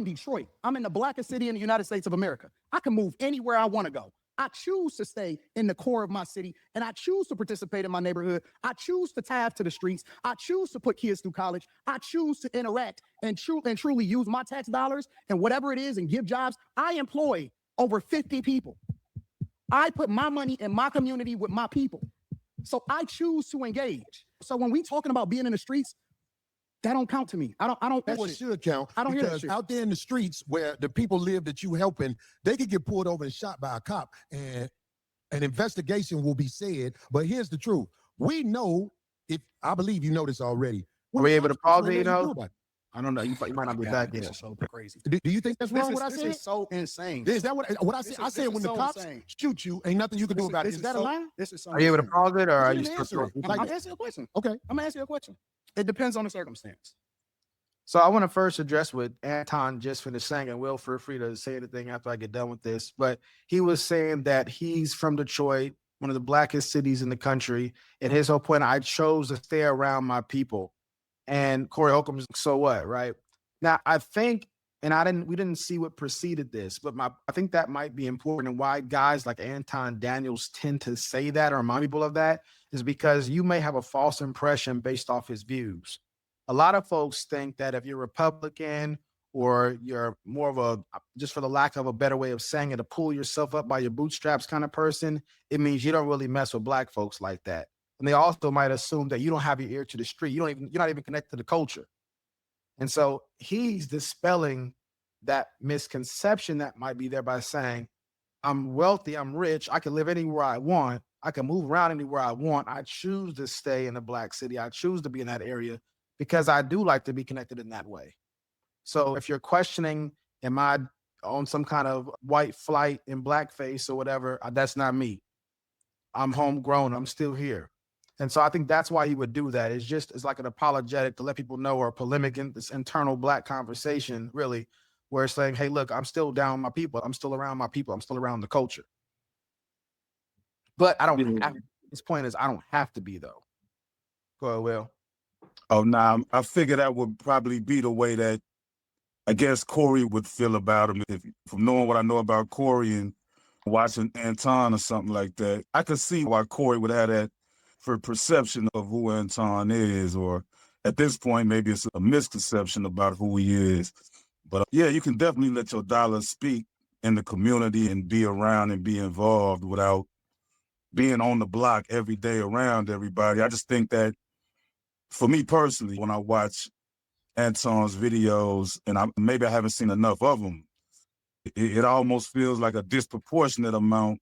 in Detroit. I'm in the blackest city in the United States of America. I can move anywhere I want to go. I choose to stay in the core of my city, and I choose to participate in my neighborhood. I choose to tithe to the streets. I choose to put kids through college. I choose to interact and truly use my tax dollars and whatever it is and give jobs. I employ over 50 people. I put my money in my community with my people. So I choose to engage. So when we talking about being in the streets, that don't count to me. I don't. That should count. I don't hear that shit. Because out there in the streets where the people live that you helping, they could get pulled over and shot by a cop, and an investigation will be said. But here's the truth: we know, if I believe you know this already. Are we able to pause it? I don't know. You might not be back yet. This is so crazy. Do you think that's wrong? What I said? This is so insane. Is that what I said? I said when the cops shoot you, ain't nothing you can do about it. Is that a lie? This is so. Are you able to pause it, or are you still? I'm asking you a question. Okay, I'm gonna ask you a question. It depends on the circumstance. So I want to first address what Anton just finished saying, and Will, feel free to say anything after I get done with this. But he was saying that he's from Detroit, one of the blackest cities in the country, and his whole point: I chose to stay around my people. And Corey Holcomb, so what, right? Now, I think, and we didn't see what preceded this, but I think that might be important, and why guys like Anton Daniels tend to say that or remind people of that is because you may have a false impression based off his views. A lot of folks think that if you're Republican or you're more of a, just for the lack of a better way of saying it, to pull yourself up by your bootstraps kind of person, it means you don't really mess with black folks like that. And they also might assume that you don't have your ear to the street. You're not even connected to the culture. And so he's dispelling that misconception that might be there by saying, I'm wealthy, I'm rich, I can live anywhere I want, I can move around anywhere I want. I choose to stay in a black city. I choose to be in that area because I do like to be connected in that way. So if you're questioning, am I on some kind of white flight in blackface or whatever, that's not me. I'm homegrown, I'm still here. And so I think that's why he would do that. It's like an apologetic to let people know, or a polemic in this internal black conversation, really, where it's saying, hey, look, I'm still down with my people. I'm still around my people. I'm still around the culture. But I don't have, his point is I don't have to be, though. Go ahead, Will. Oh, nah, I figure that would probably be the way that I guess Corey would feel about him. From knowing what I know about Corey and watching Anton or something like that, I could see why Corey would have that for perception of who Anton is, or at this point, maybe it's a misconception about who he is. But yeah, you can definitely let your dollar speak in the community and be around and be involved without being on the block every day around everybody. I just think that for me personally, when I watch Anton's videos, and maybe I haven't seen enough of them, it almost feels like a disproportionate amount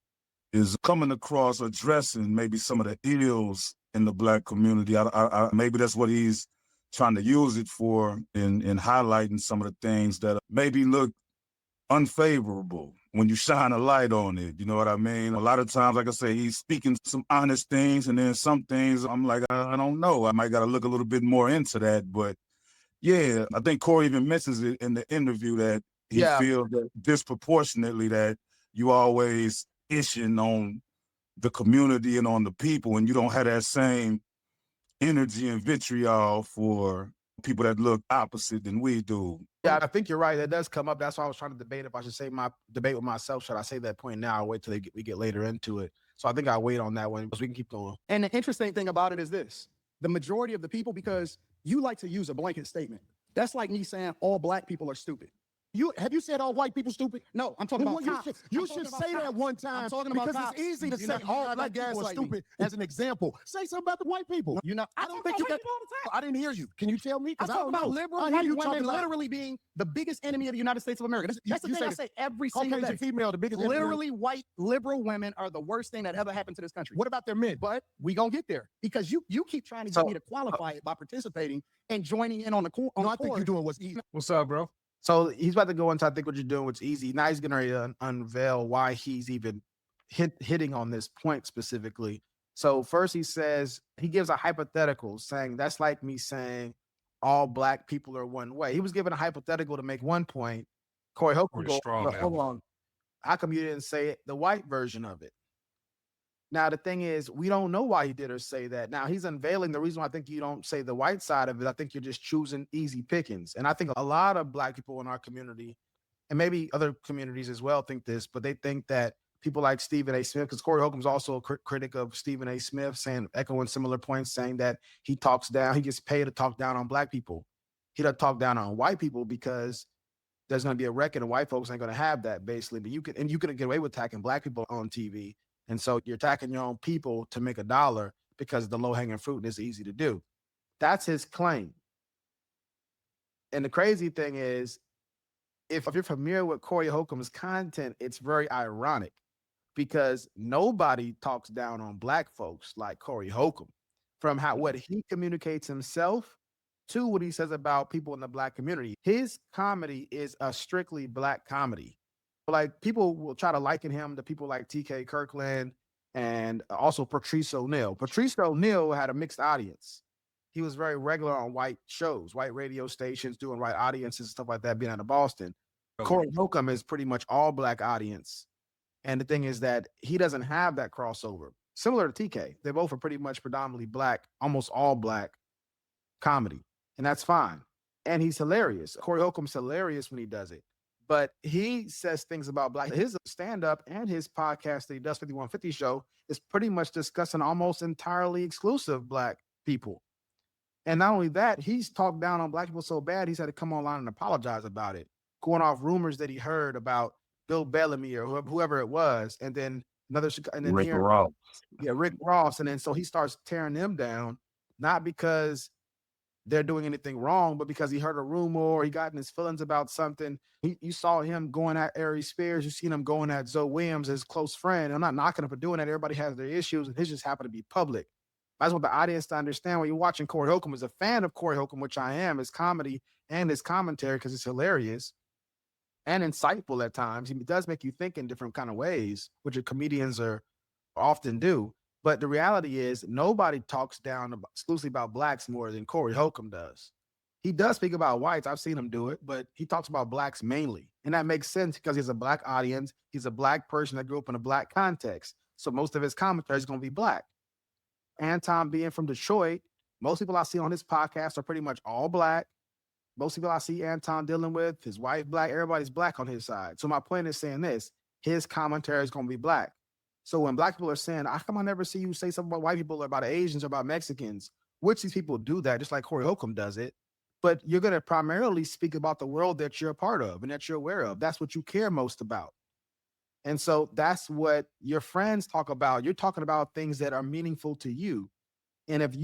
is coming across addressing maybe some of the ills in the black community. Maybe that's what he's trying to use it for in highlighting some of the things that maybe look unfavorable when you shine a light on it. You know what I mean? A lot of times, like I say, he's speaking some honest things, and then some things I'm like, I don't know. I might got to look a little bit more into that. But yeah, I think Corey even mentions it in the interview that he feels that disproportionately that you always ishing on the community and on the people, and you don't have that same energy and vitriol for people that look opposite than we do. Yeah, I think you're right. That does come up. That's why I was trying to debate if I should say my debate with myself. Should I say that point now or wait till we get later into it? So I think I'll wait on that one because we can keep going. And the interesting thing about it is this: the majority of the people, because you like to use a blanket statement. That's like me saying all black people are stupid. Have you said all white people stupid? No, I'm talking about cops. You should say that one time. I'm talking about because cops. it's easy to say all black people are stupid as an example. Say something about the white people. I don't think you got. I didn't hear you. Can you tell me? I'm talking about liberal white women literally being the biggest enemy of the United States of America. That's the thing I say every single day. Female, the biggest. Literally, white liberal women are the worst thing that ever happened to this country. What about their men? But we gonna get there because you keep trying to get me to qualify it by participating and joining in on the court. No, I think you're doing what's easy. What's up, bro? So he's about to go into, I think what you're doing, what's easy. Now he's going to unveil why he's even hitting on this point specifically. So first he says, he gives a hypothetical saying, that's like me saying all black people are one way. He was given a hypothetical to make one point. Corey Holcomb, hold on. How come you didn't say the white version of it? Now, the thing is, we don't know why he did or say that. Now, he's unveiling the reason why I think you don't say the white side of it. I think you're just choosing easy pickings. And I think a lot of Black people in our community, and maybe other communities as well, think this, but they think that people like Stephen A. Smith, because Corey Holcomb's also a critic of Stephen A. Smith, saying, echoing similar points, saying that he talks down, he gets paid to talk down on Black people. He doesn't talk down on white people because there's going to be a record and white folks ain't going to have that, basically. But you can get away with attacking Black people on TV. And so you're attacking your own people to make a dollar because the low hanging fruit is easy to do. That's his claim. And the crazy thing is, if you're familiar with Corey Holcomb's content, it's very ironic because nobody talks down on Black folks like Corey Holcomb, from what he communicates himself to what he says about people in the Black community. His comedy is a strictly Black comedy. Like, people will try to liken him to people like TK Kirkland and also Patrice O'Neal. Patrice O'Neal had a mixed audience. He was very regular on white shows, white radio stations, doing white audiences and stuff like that, being out of Boston. Corey Holcomb is pretty much all Black audience. And the thing is that he doesn't have that crossover. Similar to TK. They both are pretty much predominantly Black, almost all Black comedy. And that's fine. And he's hilarious. Corey Holcomb's hilarious when he does it. But he says things about Black. His stand-up and his podcast that he does, 5150 Show, is pretty much discussing almost entirely exclusive Black people. And not only that, he's talked down on Black people so bad, he's had to come online and apologize about it, going off rumors that he heard about Bill Bellamy or whoever it was. And then Rick Ross. Yeah, Rick Ross. And then so he starts tearing them down, not because they're doing anything wrong, but because he heard a rumor or he got in his feelings about something. You saw him going at Ari Spears. You seen him going at Zoe Williams, his close friend. I'm not knocking him for doing that. Everybody has their issues, and his just happened to be public. I just want the audience to understand, when you're watching Corey Holcomb, as a fan of Corey Holcomb, which I am, his comedy and his commentary, because it's hilarious and insightful at times. He does make you think in different kind of ways, which comedians often do. But the reality is, nobody talks down exclusively about Blacks more than Corey Holcomb does. He does speak about whites. I've seen him do it, but he talks about Blacks mainly. And that makes sense because he's a Black audience. He's a Black person that grew up in a Black context. So most of his commentary is going to be Black. Anton being from Detroit, most people I see on his podcast are pretty much all Black. Most people I see Anton dealing with, his wife Black, everybody's Black on his side. So my point is saying this, his commentary is going to be Black. So when Black people are saying, how come I never see you say something about white people or about Asians or about Mexicans, which these people do that, just like Corey Holcomb does it, but you're going to primarily speak about the world that you're a part of and that you're aware of. That's what you care most about. And so that's what your friends talk about. You're talking about things that are meaningful to you. And if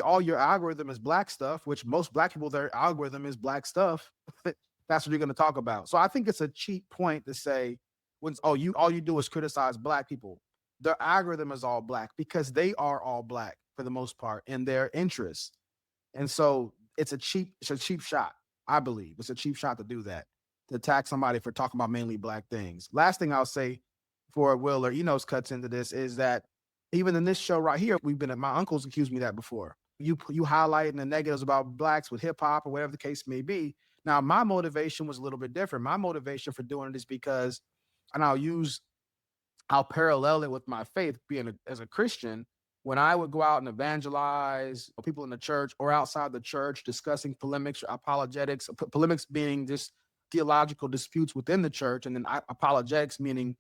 all your algorithm is Black stuff, which most Black people, their algorithm is Black stuff, that's what you're going to talk about. So I think it's a cheap point to say, all you do is criticize Black people. Their algorithm is all Black because they are all Black for the most part in their interests. And so it's a cheap shot. I believe it's a cheap shot to do that, to attack somebody for talking about mainly Black things. Last thing I'll say before Will or Enos cuts into this is that even in this show right here, my uncles accused me of that before. You highlighting the negatives about Blacks with hip hop or whatever the case may be. Now, my motivation was a little bit different. My motivation for doing it is because, and I'll parallel it with my faith, as a Christian. When I would go out and evangelize people in the church or outside the church, discussing polemics or apologetics, polemics being just theological disputes within the church, and then apologetics meaning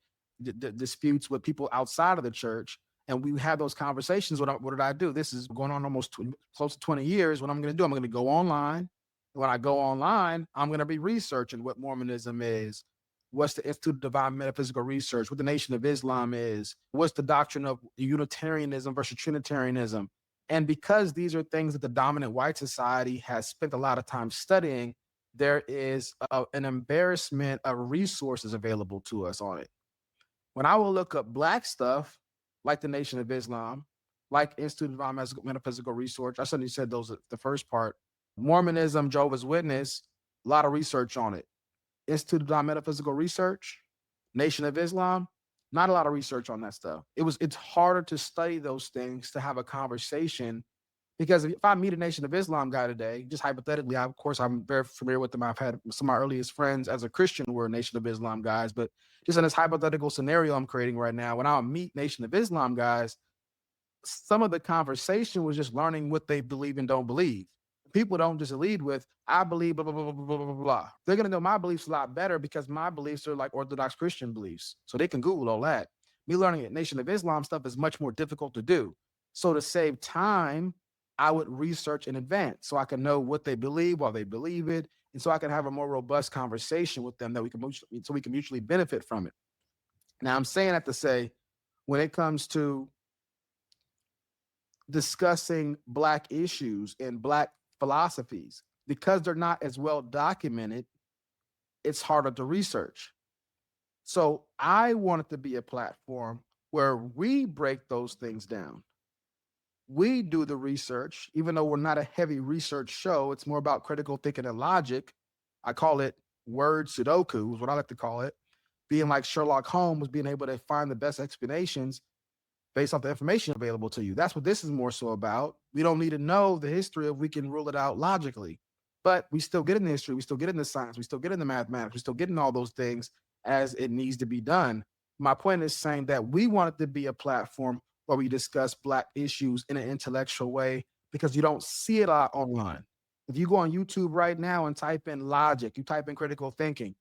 disputes with people outside of the church. And we had those conversations. What did I do? This is going on almost close to 20 years. What I'm going to do, I'm going to go online. When I go online, I'm going to be researching what Mormonism is, what's the Institute of Divine Metaphysical Research, what the Nation of Islam is, what's the doctrine of Unitarianism versus Trinitarianism. And because these are things that the dominant white society has spent a lot of time studying, there is an embarrassment of resources available to us on it. When I will look up Black stuff, like the Nation of Islam, like Institute of Divine Metaphysical Research, I suddenly said those are the first part. Mormonism, Jehovah's Witness, a lot of research on it. Institute of Divine Metaphysical Research, Nation of Islam, not a lot of research on that stuff. It's harder to study those things, to have a conversation, Because if I meet a Nation of Islam guy today, just hypothetically, of course, I'm very familiar with them. I've had some of my earliest friends as a Christian were Nation of Islam guys, but just in this hypothetical scenario I'm creating right now, when I meet Nation of Islam guys, some of the conversation was just learning what they believe and don't believe. People don't just lead with, I believe, blah, blah, blah, blah, blah, blah, blah. They're going to know my beliefs a lot better because my beliefs are like Orthodox Christian beliefs. So they can Google all that. Me learning Nation of Islam stuff is much more difficult to do. So to save time, I would research in advance so I can know what they believe, why they believe it, and so I can have a more robust conversation with them that we can mutually benefit from it. Now, I'm saying that to say, when it comes to discussing Black issues and Black philosophies, because they're not as well documented, it's harder to research. So I want it to be a platform where we break those things down. We do the research, even though we're not a heavy research show. It's more about critical thinking and logic. I call it word Sudoku, is what I like to call it. Being like Sherlock Holmes, being able to find the best explanations based off the information available to you. That's what this is more so about. We don't need to know the history if we can rule it out logically. But we still get in the history, we still get in the science, we still get in the mathematics, we still get in all those things as it needs to be done. My point is saying that we want it to be a platform where we discuss Black issues in an intellectual way because you don't see it a lot online. If you go on YouTube right now and type in logic, you type in critical thinking,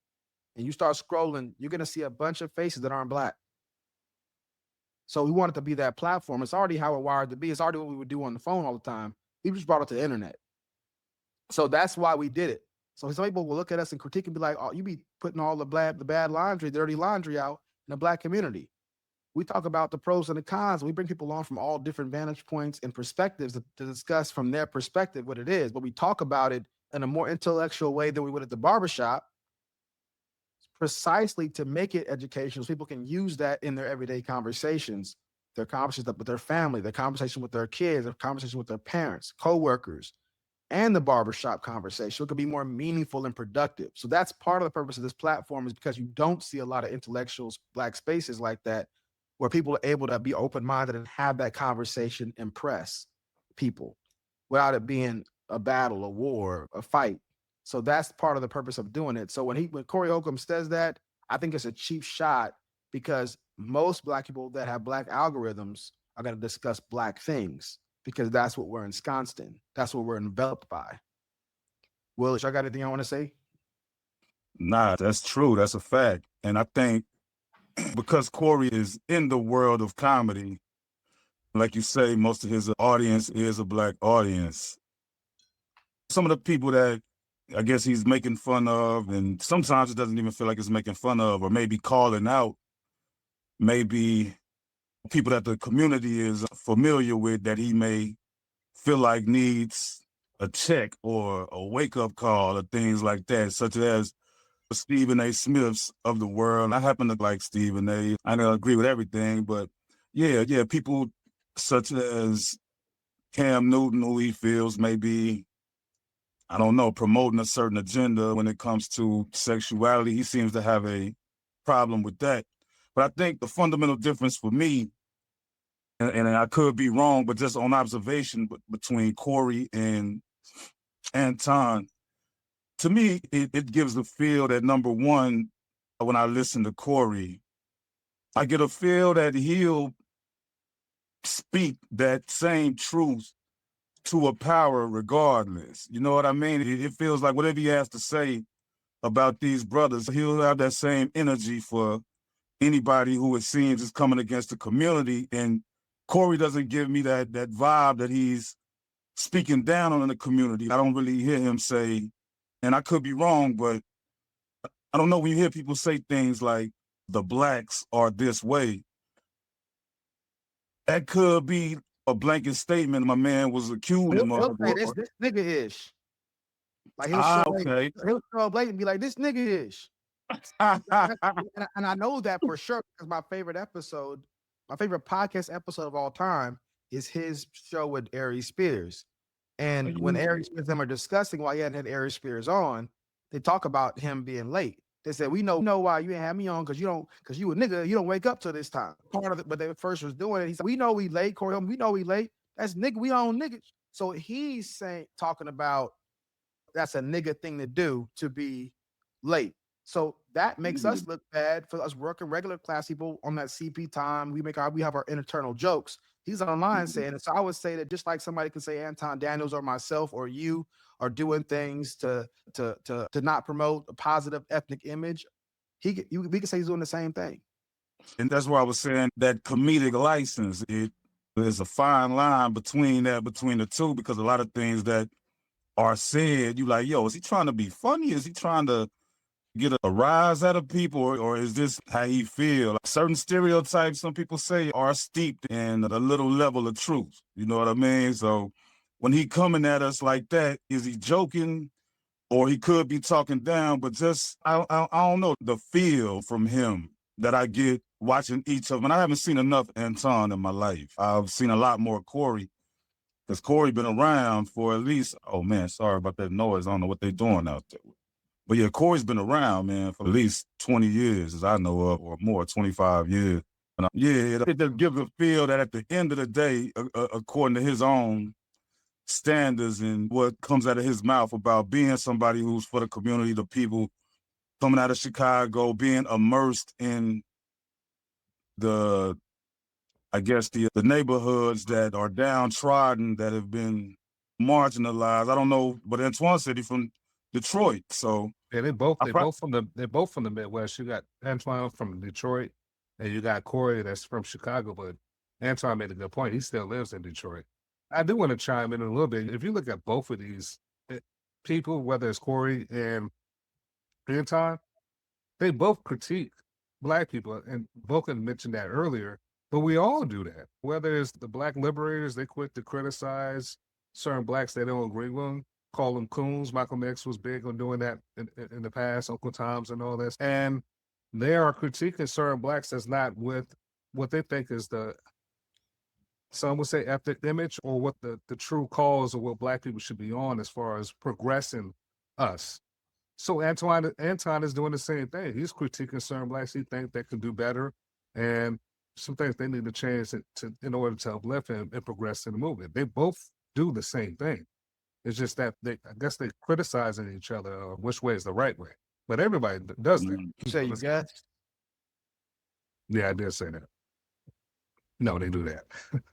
and you start scrolling, you're going to see a bunch of faces that aren't Black. So we want it to be that platform. It's already how it wired to be. It's already what we would do on the phone all the time. We just brought it to the internet. So that's why we did it. So some people will look at us and critique and be like, oh, you be putting all the bad laundry, dirty laundry out in the Black community. We talk about the pros and the cons. We bring people on from all different vantage points and perspectives to discuss from their perspective what it is. But we talk about it in a more intellectual way than we would at the barbershop, precisely to make it educational so people can use that in their everyday conversations, their conversations with their family, their conversation with their kids, their conversation with their parents, coworkers, and the barbershop conversation. It could be more meaningful and productive. So that's part of the purpose of this platform, is because you don't see a lot of intellectuals, Black spaces like that, where people are able to be open-minded and have that conversation, impress people without it being a battle, a war, a fight. So that's part of the purpose of doing it. So when Corey Holcomb says that, I think it's a cheap shot because most Black people that have Black algorithms are going to discuss Black things because that's what we're ensconced in. That's what we're enveloped by. Will, y'all got anything I want to say? Nah, that's true. That's a fact. And I think because Corey is in the world of comedy, like you say, most of his audience is a Black audience. Some of the people that I guess he's making fun of, and sometimes it doesn't even feel like it's making fun of, or maybe calling out, maybe people that the community is familiar with that he may feel like needs a check or a wake-up call or things like that, such as Stephen A. Smiths of the world. I happen to like Stephen A. I don't agree with everything, but yeah, people such as Cam Newton, who he feels may be, I don't know, promoting a certain agenda when it comes to sexuality. He seems to have a problem with that. But I think the fundamental difference for me, and I could be wrong, but just on observation between Corey and Anton, to me, it gives the feel that, number one, when I listen to Corey, I get a feel that he'll speak that same truth to a power regardless. You know what I mean? It feels like whatever he has to say about these brothers, he'll have that same energy for anybody who it seems is coming against the community. And Corey doesn't give me that vibe that he's speaking down on the community. I don't really hear him say, and I could be wrong, but I don't know, when you hear people say things like the Blacks are this way, that could be a blanket statement. My man was accusing He'll say this nigga ish. Like he'll show up late and be like, this nigga ish. And I know that for sure because my favorite podcast episode of all time is his show with Aries Spears. And when Aries Spears and them are discussing why he hadn't had Aries Spears on, they talk about him being late. They said, we know why you ain't have me on because you a nigga, you don't wake up till this time. Part of it, but they first was doing it. He said, we know we late, Corey. We know we late. That's nigga, we own niggas. So he's talking about that's a nigga thing to do to be late. So that makes us look bad for us working regular class people on that CP time. We have our internal jokes. He's online saying it. So I would say that just like somebody can say Anton Daniels or myself or you are doing things to not promote a positive ethnic image, we can say he's doing the same thing. And that's why I was saying that comedic license, there's a fine line between the two, because a lot of things that are said, you like, yo, is he trying to be funny? Is he trying to get a rise out of people, or is this how he feel? Like certain stereotypes, some people say, are steeped in a little level of truth. You know what I mean? So when he coming at us like that, is he joking, or he could be talking down? But just I don't know the feel from him that I get watching each of them. And I haven't seen enough Anton in my life. I've seen a lot more Corey, because Corey been around for at least, oh man, sorry about that noise. I don't know what they're doing out there. But yeah, Corey's been around, man, for at least 20 years, as I know of, or more, 25 years. And it just gives a feel that at the end of the day, according to his own standards and what comes out of his mouth about being somebody who's for the community, the people, coming out of Chicago, being immersed in the neighborhoods that are downtrodden, that have been marginalized. I don't know, but Antoine said he's from Detroit, so yeah, they're both from the Midwest. You got Antoine from Detroit, and you got Corey that's from Chicago. But Antoine made a good point. He still lives in Detroit. I do want to chime in a little bit. If you look at both of these people, whether it's Corey and Anton, they both critique Black people, and Vulcan mentioned that earlier. But we all do that. Whether it's the Black liberators, they quit to criticize certain Blacks they don't agree with, call them coons. Malcolm X was big on doing that in the past, Uncle Tom's and all this. And they are critiquing certain Blacks that's not with what they think is some would say ethnic image, or what the true cause of what Black people should be on as far as progressing us. So Anton is doing the same thing. He's critiquing certain Blacks he thinks they can do better, and some things they need to change in order to uplift and progress in the movement. They both do the same thing. It's just that I guess they're criticizing each other which way is the right way. But everybody does that. You say you guessed? Yeah, I did say that. No, they do that.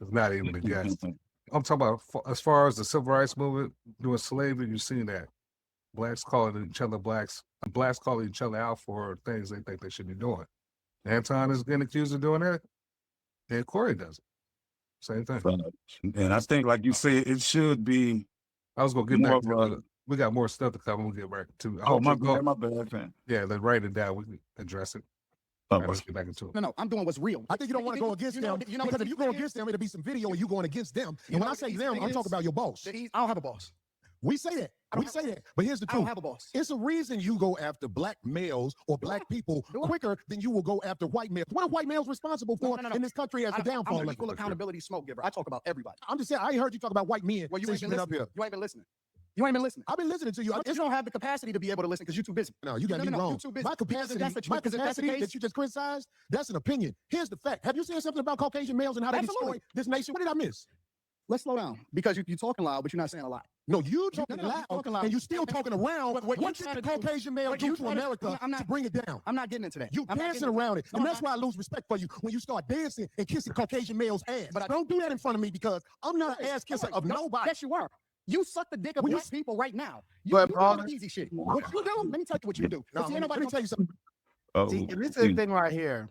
It's not even a guess. I'm talking about as far as the civil rights movement, doing slavery, you've seen that. Blacks calling each other Blacks calling each other out for things they think they should be doing. Anton is getting accused of doing that, and Corey does it. Same thing. And I think, like you said, it should be. I was gonna get back to we got more stuff to cover. We'll get back to. My bad, man. Yeah, let's write it down. We can address it. Right, let's get back into it. No, I'm doing what's real. I think you don't want to go against them, because if you go against them, it'll be some video of you going against them. And when I say them, I'm talking about your boss. I don't have a boss. We say that. But here's the I truth. don't have a boss. It's a reason you go after Black males or Black people quicker than you will go after white males. What are white males responsible for in this country as the downfall? I'm an equal accountability smoke giver. I talk about everybody. I'm just saying, I ain't heard you talk about white men since you've been up here. You ain't been listening. You ain't been listening. I've been listening to you. You don't have the capacity to be able to listen because you're too busy. No, you got me wrong. You're too busy. My capacity that you just criticized, that's an opinion. Here's the fact. Have you seen something about Caucasian males and how they destroy this nation? What did I miss? Let's slow down, because you're talking loud, but you're not saying a lot. No, you talking loud, and you still talking around. What did the Caucasian male do to America to bring it down? I'm not getting into that. You dancing around it, and that's why I lose respect for you when you start dancing and kissing Caucasian males' ass. But don't do that in front of me, because I'm not an ass kisser of nobody. Yes, you are. You suck the dick of Black people right now. You But, do the easy shit. What you do? Let me tell you what you do. No, let me tell you something. See, and this is the thing right here.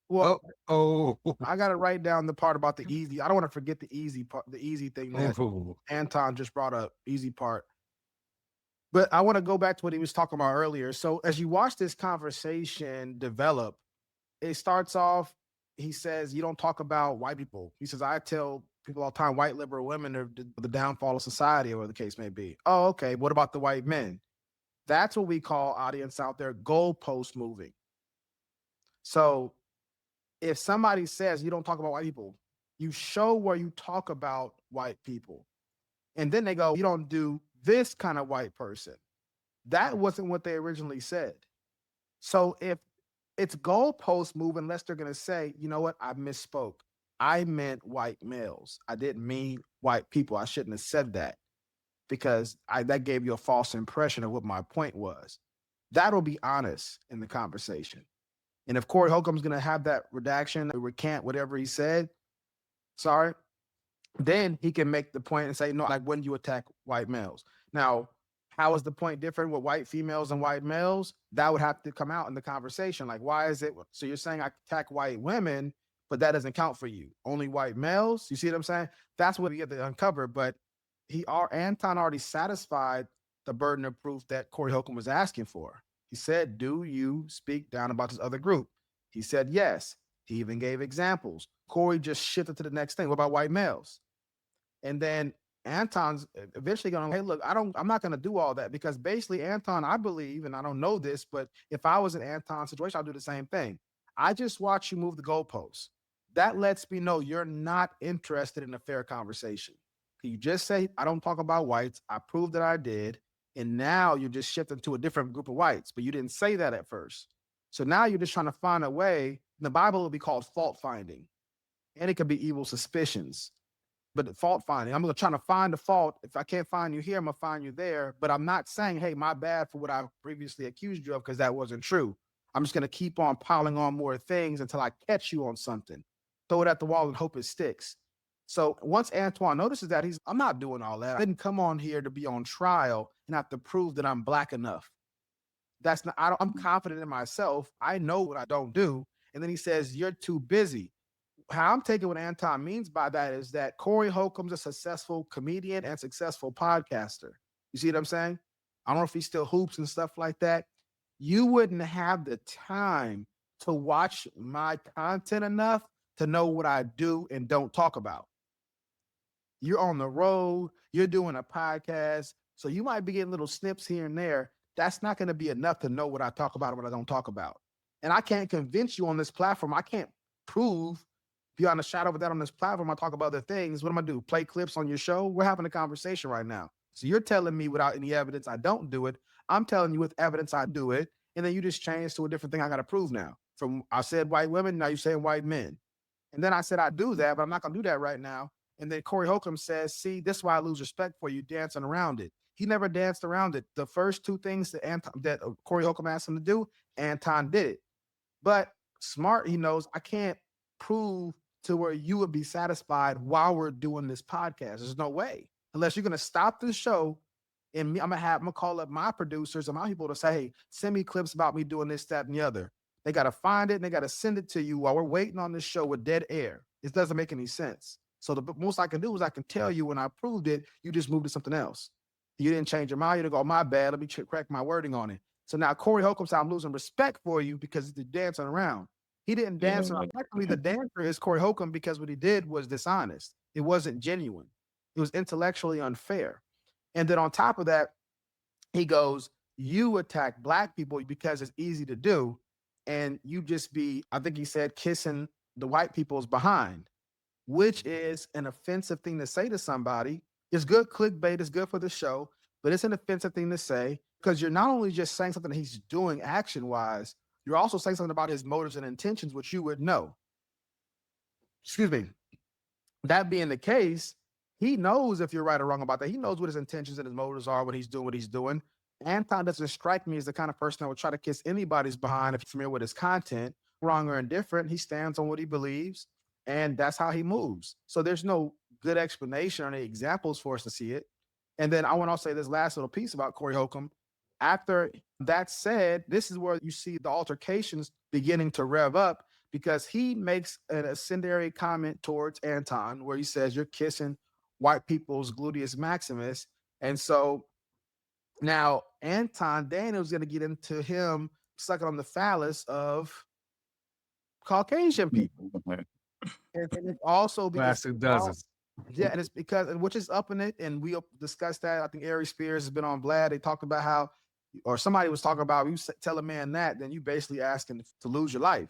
Well, I gotta write down the part about the easy. I don't want to forget the easy part, the easy thing that Anton just brought up, easy part. But I want to go back to what he was talking about earlier. So as you watch this conversation develop, it starts off, he says, you don't talk about white people. He says, I tell people all the time, white liberal women are the downfall of society, or whatever the case may be. Oh, okay. What about the white men? That's what we call, audience out there, goalpost moving. So if somebody says you don't talk about white people, you show where you talk about white people. And then they go, you don't do this kind of white person. That wasn't what they originally said. So if it's goalpost moving, unless they're going to say, you know what, I misspoke. I meant white males. I didn't mean white people. I shouldn't have said that because that gave you a false impression of what my point was. That'll be honest in the conversation. And if Corey Holcomb's going to have that redaction or recant whatever he said, sorry, then he can make the point and say, no, like when you attack white males. Now, how is the point different with white females and white males? That would have to come out in the conversation. Like, why is it? So you're saying I attack white women, but that doesn't count for you. Only white males? You see what I'm saying? That's what we get to uncover. But Anton already satisfied the burden of proof that Corey Holcomb was asking for. He said, do you speak down about this other group? He said, yes. He even gave examples. Corey just shifted to the next thing. What about white males? And then Anton's eventually going to, hey, look, I'm not going to do all that because basically Anton, I believe, and I don't know this, but if I was in Anton's situation, I'll do the same thing. I just watch you move the goalposts. That lets me know you're not interested in a fair conversation. You just say, I don't talk about whites. I proved that I did. And now you're just shifting to a different group of whites, but you didn't say that at first. So now you're just trying to find a way. The Bible will be called fault finding, and it could be evil suspicions. But the fault finding, I'm trying to find the fault. If I can't find you here, I'm going to find you there. But I'm not saying, hey, my bad for what I previously accused you of because that wasn't true. I'm just going to keep on piling on more things until I catch you on something. Throw it at the wall and hope it sticks. So once Antoine notices that, I'm not doing all that. I didn't come on here to be on trial and have to prove that I'm black enough. That's not, I'm confident in myself. I know what I don't do. And then he says, you're too busy. How I'm taking what Anton means by that is that Corey Holcomb's a successful comedian and successful podcaster. You see what I'm saying? I don't know if he still hoops and stuff like that. You wouldn't have the time to watch my content enough to know what I do and don't talk about. You're on the road, you're doing a podcast, so you might be getting little snips here and there. That's not going to be enough to know what I talk about and what I don't talk about. And I can't convince you on this platform. I can't prove beyond a shadow of a doubt on this platform. I talk about other things. What am I do? Play clips on your show? We're having a conversation right now. So you're telling me without any evidence I don't do it. I'm telling you with evidence I do it. And then you just change to a different thing I got to prove now. From I said white women, now you're saying white men. And then I said I do that, but I'm not going to do that right now. And then Corey Holcomb says, see, this is why I lose respect for you dancing around it. He never danced around it. The first two things that Corey Holcomb asked him to do, Anton did it. But smart, he knows I can't prove to where you would be satisfied while we're doing this podcast. There's no way. Unless you're going to stop the show and I'm going to call up my producers and my people to say, hey, send me clips about me doing this, that, and the other. They got to find it and they got to send it to you while we're waiting on this show with dead air. It doesn't make any sense. So the most I can do is I can tell you when I proved it, you just moved to something else. You didn't change your mind. You didn't go, my bad. Let me correct my wording on it. So now Corey Holcomb said, I'm losing respect for you because he's dancing around. He didn't dance around. Actually, the dancer is Corey Holcomb because what he did was dishonest. It wasn't genuine. It was intellectually unfair. And then on top of that, he goes, you attack black people because it's easy to do. And you just be, I think he said, kissing the white people's behind, which is an offensive thing to say to somebody. It's good clickbait. It's good for the show, but it's an offensive thing to say because you're not only just saying something that he's doing action-wise, you're also saying something about his motives and intentions, which you would know. Excuse me. That being the case, he knows if you're right or wrong about that. He knows what his intentions and his motives are when he's doing what he's doing. Anton doesn't strike me as the kind of person that would try to kiss anybody's behind if you're familiar with his content, wrong or indifferent. He stands on what he believes, and that's how he moves. So there's no good explanation or any examples for us to see it. And then I want to also say this last little piece about Corey Holcomb. After that said, this is where you see the altercations beginning to rev up because he makes an incendiary comment towards Anton where he says, you're kissing white people's gluteus maximus. And so now Anton Daniel's going to get into him sucking on the phallus of Caucasian people. And it's also because Classic does yeah, and it's because, and which is up in it, and we discussed that. I think Ari Spears has been on Vlad. They talked about how, or somebody was talking about, you tell a man that, then you basically ask him to lose your life.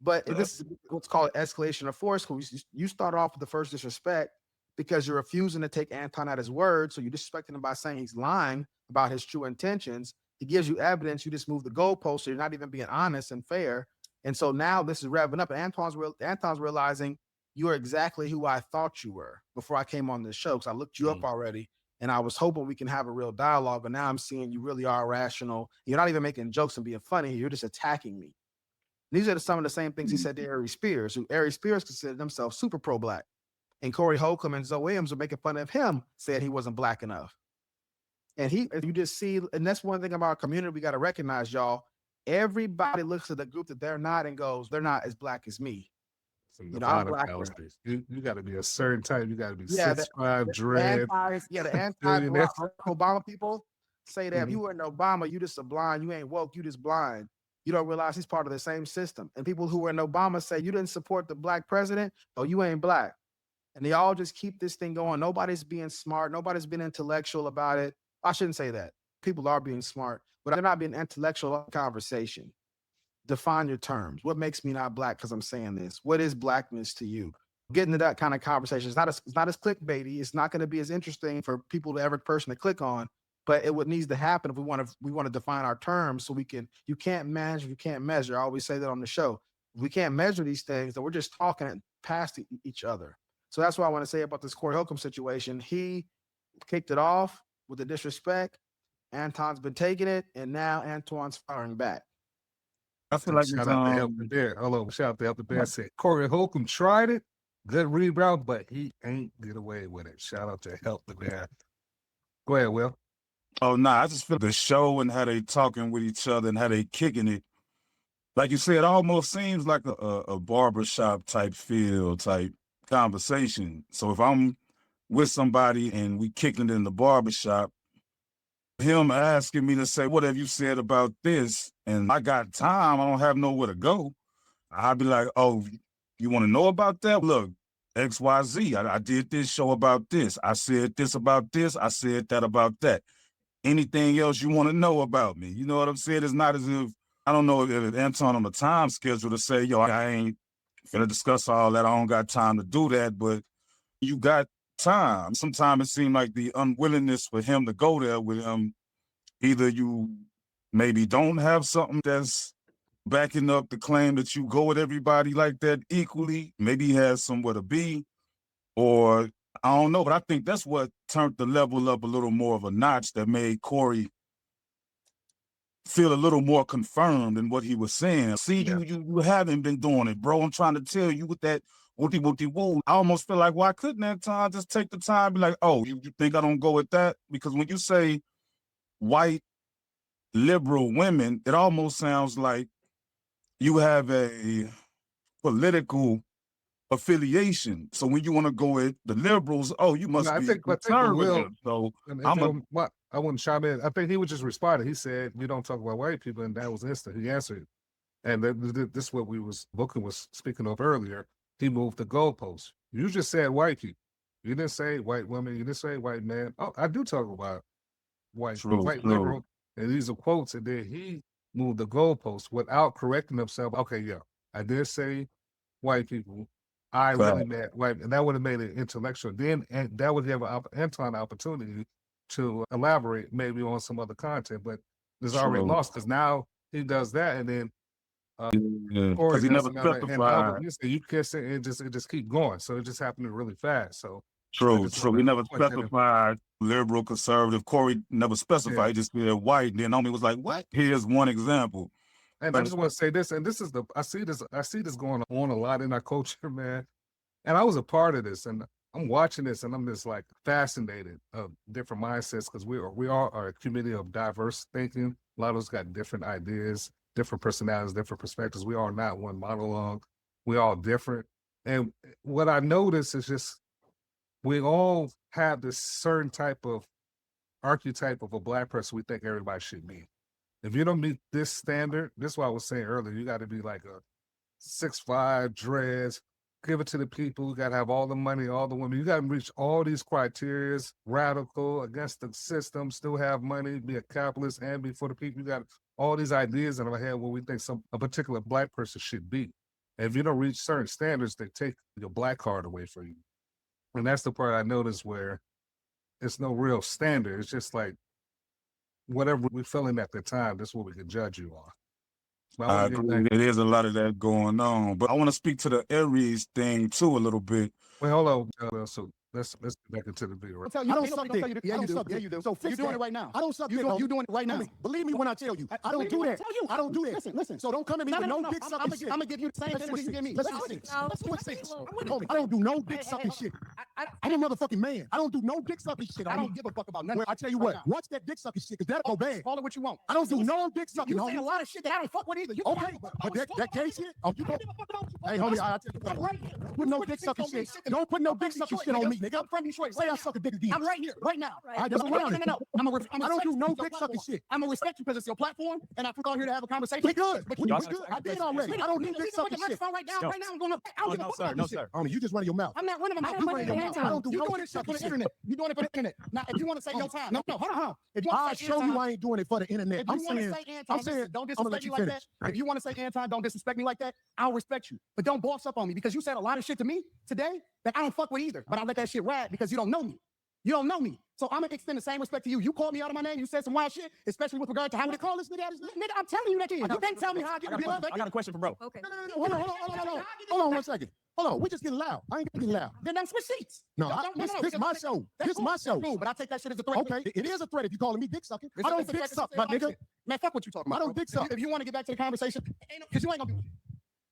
But this is what's called escalation of force. You start off with the first disrespect because you're refusing to take Anton at his word. So you're disrespecting him by saying he's lying about his true intentions. He gives you evidence. You just move the goalpost. So you're not even being honest and fair. And so now this is revving up. And Anton's realizing you're exactly who I thought you were before I came on this show, because I looked you up already. And I was hoping we can have a real dialogue, but now I'm seeing you really are rational. You're not even making jokes and being funny. You're just attacking me. These are some of the same things he said to Ari Spears, who Ari Spears considered himself super pro-black. And Corey Holcomb and Zoe Williams were making fun of him, said he wasn't black enough. And you just see, and that's one thing about our community we got to recognize, y'all. Everybody looks at the group that they're not and goes, they're not as black as me. You know, I'm black. You got to be a certain type. You got to be 6'5", dread. The anti-Barack Obama people say that if you weren't Obama, you just a blind. You ain't woke. You just blind. You don't realize he's part of the same system. And people who were in Obama say you didn't support the black president, oh, you ain't black. And they all just keep this thing going. Nobody's being smart. Nobody's been intellectual about it. I shouldn't say that. People are being smart, but they're not being intellectual conversation. Define your terms. What makes me not black because I'm saying this? What is blackness to you? Getting to that kind of conversation. It's not as clickbaity. It's not going to be as interesting for people, the average person, to click on. But it what needs to happen if we want to define our terms so we can. You can't manage if you can't measure. I always say that on the show. If we can't measure these things, then we're just talking past each other. So that's what I want to say about this Corey Holcomb situation. He kicked it off with the disrespect. Anton's been taking it, and now Antoine's firing back. I feel like shout out to Help the Bear. Hello, shout out to Help the Bear. Said Corey Holcomb tried it, good rebound, but he ain't get away with it. Shout out to Help the Bear. Go ahead, Will. Oh, nah, I just feel the show and how they talking with each other and how they kicking it. Like you said, it almost seems like a barbershop type feel type conversation. So if I'm with somebody and we kicking it in the barbershop, him asking me to say, what have you said about this? And I got time, I don't have nowhere to go. I'd be like, oh, you want to know about that? Look, XYZ, I did this show about this. I said this about this. I said that about that. Anything else you want to know about me? You know what I'm saying? It's not as if, I don't know if Anton on the time schedule to say, yo, I ain't finna discuss all that. I don't got time to do that, but you got time. Sometimes it seemed like the unwillingness for him to go there with him, either you maybe don't have something that's backing up the claim that you go with everybody like that equally. Maybe he has somewhere to be, or I don't know, but I think that's what turned the level up a little more of a notch that made Corey feel a little more confirmed in what he was saying. See, you haven't been doing it, bro. I'm trying to tell you with that woo. I almost feel like, why couldn't Anton just take the time and be like, oh, you think I don't go with that? Because when you say white liberal women, it almost sounds like you have a political affiliation. So when you want to go with the liberals, oh, you must be conservative. So I wouldn't chime in. I think he was just responding. He said, you don't talk about white people, and that was instant. He answered. And this is what Vulcan was speaking of earlier. He moved the goalposts. You just said white people. You didn't say white women. You didn't say white man. Oh, I do talk about white liberal. And these are quotes, and then he moved the goalposts without correcting himself. Okay, yeah, I did say white people. I really meant white, and that would have made it intellectual. Then, and that would give Anton an opportunity to elaborate maybe on some other content, but there's already lost because now he does that, and then because he never specified. You can't say it just keep going. So it just happened really fast. So true. He never specified liberal, conservative. Corey never specified. He just said white. And then Naomi was like, "What?" Here's one example. And I just want to say this, and this is I see this going on a lot in our culture, man. And I was a part of this, and I'm watching this, and I'm just like fascinated of different mindsets because we are a community of diverse thinking. A lot of us got different ideas, different personalities, different perspectives. We are not one monologue. We all different. And what I notice is just we all have this certain type of archetype of a black person we think everybody should be. If you don't meet this standard, this is what I was saying earlier, you got to be like a 6'5", dreads, give it to the people, you got to have all the money, all the women. You got to reach all these criteria, radical, against the system, still have money, be a capitalist, and be for the people. You got all these ideas in our head what we think a particular black person should be. And if you don't reach certain standards, they take your black card away from you. And that's the part I noticed where it's no real standard. It's just like, whatever we're feeling at the time, that's what we can judge you on. But I want to agree. It is a lot of that going on. But I want to speak to the Aries thing too a little bit. wait, hold on. So let's get back into the video. Right? Tell you, I don't ain't nobody suck gonna dick. tell you I to- don't suck Yeah, dick. you do. So You're fix doing that. it right now. I don't suck You dick. go- homie. you doing it right now. Homie, believe me when I tell you. I don't do that. Tell you. I don't do that. Listen. So don't come at me with no dick sucking shit. I'm gonna give you the same Let's thing you switch give me. Let's Listen, switch listen. Let's switch Listen. Homie, I don't do no dick Hey, sucking hey, shit. I I'm a motherfucking man. I don't do no dick sucking shit. I homie. don't give a fuck about nothing. Well, I tell you right what, now. watch that dick sucking shit, because that'll go bad. Call it what you want. I don't do no dick sucking, You say a homie. lot of shit that I don't fuck with either. You Okay, but that case here, oh, you go. Hey, homie, I tell you what, right here. put no dick sucking shit. Don't put no dick sucking shit on me, nigga. I'm from Detroit. Say I suck a dick again. I'm right here, right now. All right, that's what I'm No. I don't do no dick sucking shit. I'm gonna respect you because it's your platform, and I put on here to have a conversation. We good. But We you good. I did already. I don't need dick sucking shit. Right now, I'm going to. I don't give a fuck about this shit. Homie, you just running your mouth. I'm not running my mouth. You running your mouth. I don't do You no doing dick this shit sucking for the shit. internet. You doing it for the internet. Now, if you want to say your time, no, hold on. If you I'll want to say show Anton, you I ain't doing it for the internet. if you I'm want to saying, say Anton, I'm saying, listen, don't I'm gonna let disrespect you me like finish. that. If you want to say Anton, don't disrespect me like that. I'll respect you, but don't boss up on me because you said a lot of shit to me today that I don't fuck with either. But I let that shit ride because you don't know me. You don't know me. So I'm gonna extend the same respect to you. You called me out of my name. You said some wild shit, especially with regard to how to call this nigga out. Nigga, I'm telling you that you can't tell me how I give you respect. I got a question for bro. Okay. No, hold on 1 second. Hold on, we just getting loud. I ain't getting loud. Then don't switch seats. No, Don't- this my show. This cool. my show. Cool, but I take that shit as a threat. Okay, it is a threat if you calling me dick sucking. It's I a- don't it's a dick threat. suck, It's my a threat. nigga. Man, fuck what you talking about. I don't bro. dick suck. If you want to get back to the conversation, because you ain't gonna do shit.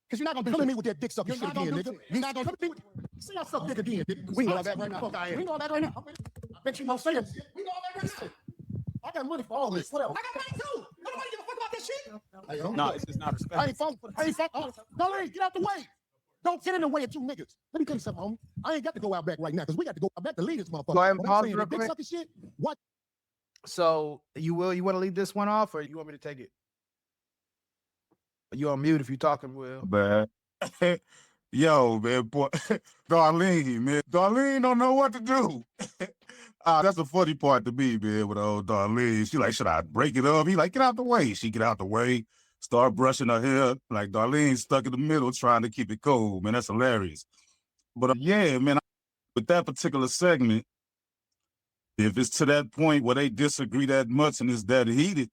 Because you're not gonna do Come at shit. me with that dick sucking You're shit not gonna again, do nigga. shit. You're not gonna Come at me with. See, I suck dick again. We can go back right now. Fuck I We am. can go back right now. I bet you won't say it. We can go back right now. I got money for all this. Whatever. I got money too. Nobody give a fuck about this shit. Hey, homie, No, it's not respect. I ain't falling for no, get out the way. Don't get in the way of two niggas. Let me tell you something, homie. I ain't got to go out back right now because we got to go out back to lead this motherfucker. Go ahead and But I'm pause saying real that dick quick. sucking shit. What? So you want to leave this one off, or you want me to take it? You on mute if you talking, Will. Bad. Yo, man, boy, Darlene don't know what to do. That's the funny part to me, man, with old Darlene. She like, should I break it up? He like, get out the way. She get out the way, start brushing her hair. Like Darlene stuck in the middle trying to keep it cool, man. That's hilarious. But yeah, man, with that particular segment, if it's to that point where they disagree that much and it's that heated,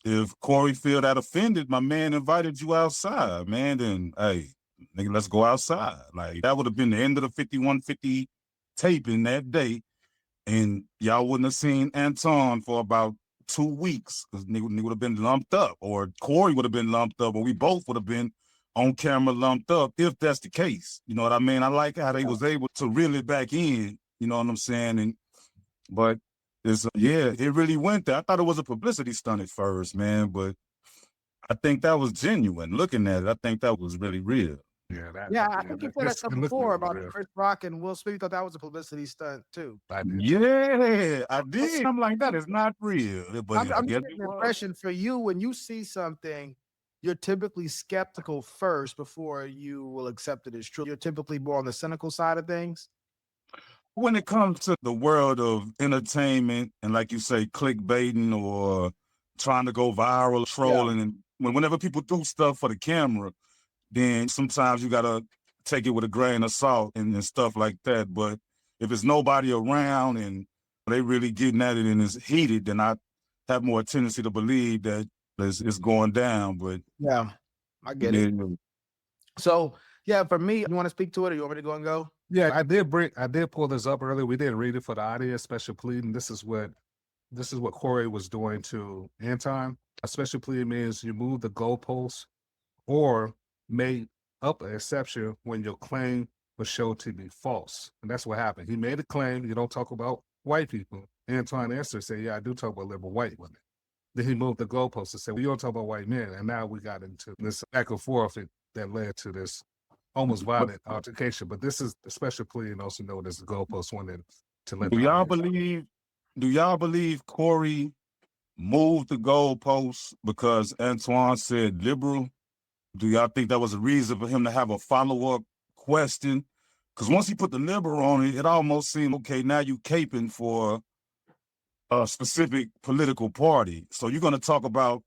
if Corey feel that offended, my man invited you outside, man, then hey, nigga, let's go outside. Like that would have been the end of the 5150 taping that day. And y'all wouldn't have seen Anton for about 2 weeks because nigga would have been lumped up, or Corey would have been lumped up, or we both would have been on camera lumped up if that's the case. You know what I mean? I like how they was able to reel it back in, you know what I'm saying? But it's, yeah, it really went there. I thought it was a publicity stunt at first, man, but I think that was genuine. Looking at it, I think that was really real. Yeah, I think you said that stuff before about Chris Rock and Will Smith. Thought that was a publicity stunt too. Yeah, I did. I'm like, that is not real. But I'm I guess getting it the was. impression for you when you see something, you're typically skeptical first before you will accept it as true. You're typically more on the cynical side of things. When it comes to the world of entertainment and, like you say, clickbaiting or trying to go viral, trolling, and whenever people do stuff for the camera, then sometimes you gotta take it with a grain of salt and stuff like that. But if it's nobody around and they really getting at it and it's heated, then I have more tendency to believe that it's going down. But Yeah, I get it. So yeah, for me, you want to speak to it, or you want me to go and go? Yeah, I did pull this up earlier. We didn't read it for the audience, special pleading. This is what Corey was doing to Anton. A special plea means you move the goalposts or made up an exception when your claim was shown to be false. And that's what happened. He made a claim, you don't talk about white people. Anton answered, said, yeah, I do talk about liberal white women. Then he moved the goalposts and said, well, you don't talk about white men. And now we got into this back and forth that led to this almost violent altercation. But this is the special plea and also known as the goalpost one to let Do y'all believe Corey moved the goalposts because Antoine said liberal? Do y'all think that was a reason for him to have a follow-up question? Because once he put the liberal on it, it almost seemed, okay, now you caping for a specific political party. So you're going to talk about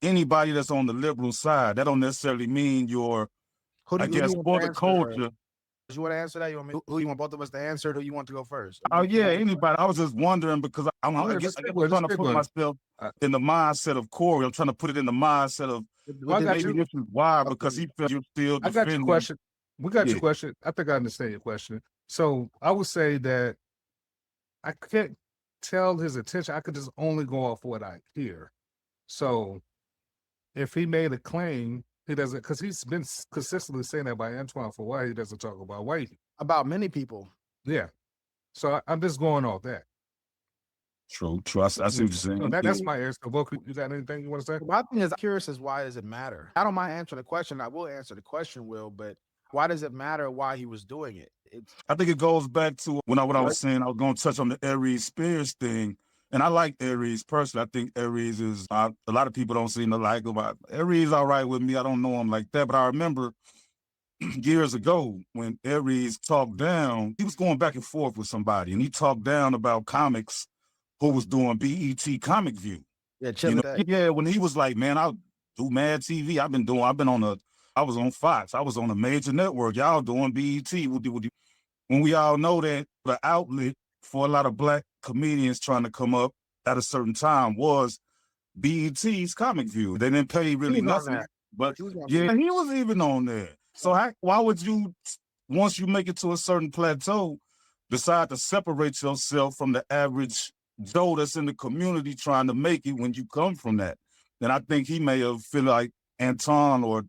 anybody that's on the liberal side. That don't necessarily mean you're, I guess, for the culture. You want to answer that? You want me? Who you want both of us to answer? Or who you want to go first? Oh yeah, anybody. I was just wondering because I guess I'm trying to put myself in the mindset of Corey. I'm trying to put it in the mindset of Well, I got Maybe you. this is why, because he felt you're still I got your defending. question. We got Yeah. your question. I think I understand your question. So I would say that I can't tell his intention. I could just only go off what I hear. So if he made a claim, he doesn't, because he's been consistently saying that by Antoine for why he doesn't talk about white. About many people. Yeah. So I'm just going off that. True. I see what you're saying. So that's my answer. Vulcan, you got anything you want to say? My thing is, I'm curious is why does it matter? I don't mind answering the question. I will answer the question, Will, but why does it matter why he was doing it? I think it goes back to what I was saying. I was going to touch on the Aries Spears thing. And I like Aries personally. I think Aries is, a lot of people don't seem to like him. Aries all right with me. I don't know him like that. But I remember years ago when Aries talked down, he was going back and forth with somebody. And he talked down about comics who was doing BET Comic View. Yeah, yeah, when he was like, man, I'll do Mad TV. I was on Fox. I was on a major network. Y'all doing BET. When we all know that the outlet for a lot of black comedians trying to come up at a certain time was BET's Comic View. They didn't pay really nothing. But yeah, he was even on there. So why would you, once you make it to a certain plateau, decide to separate yourself from the average Joe that's in the community trying to make it when you come from that? And I think he may have feel like Anton or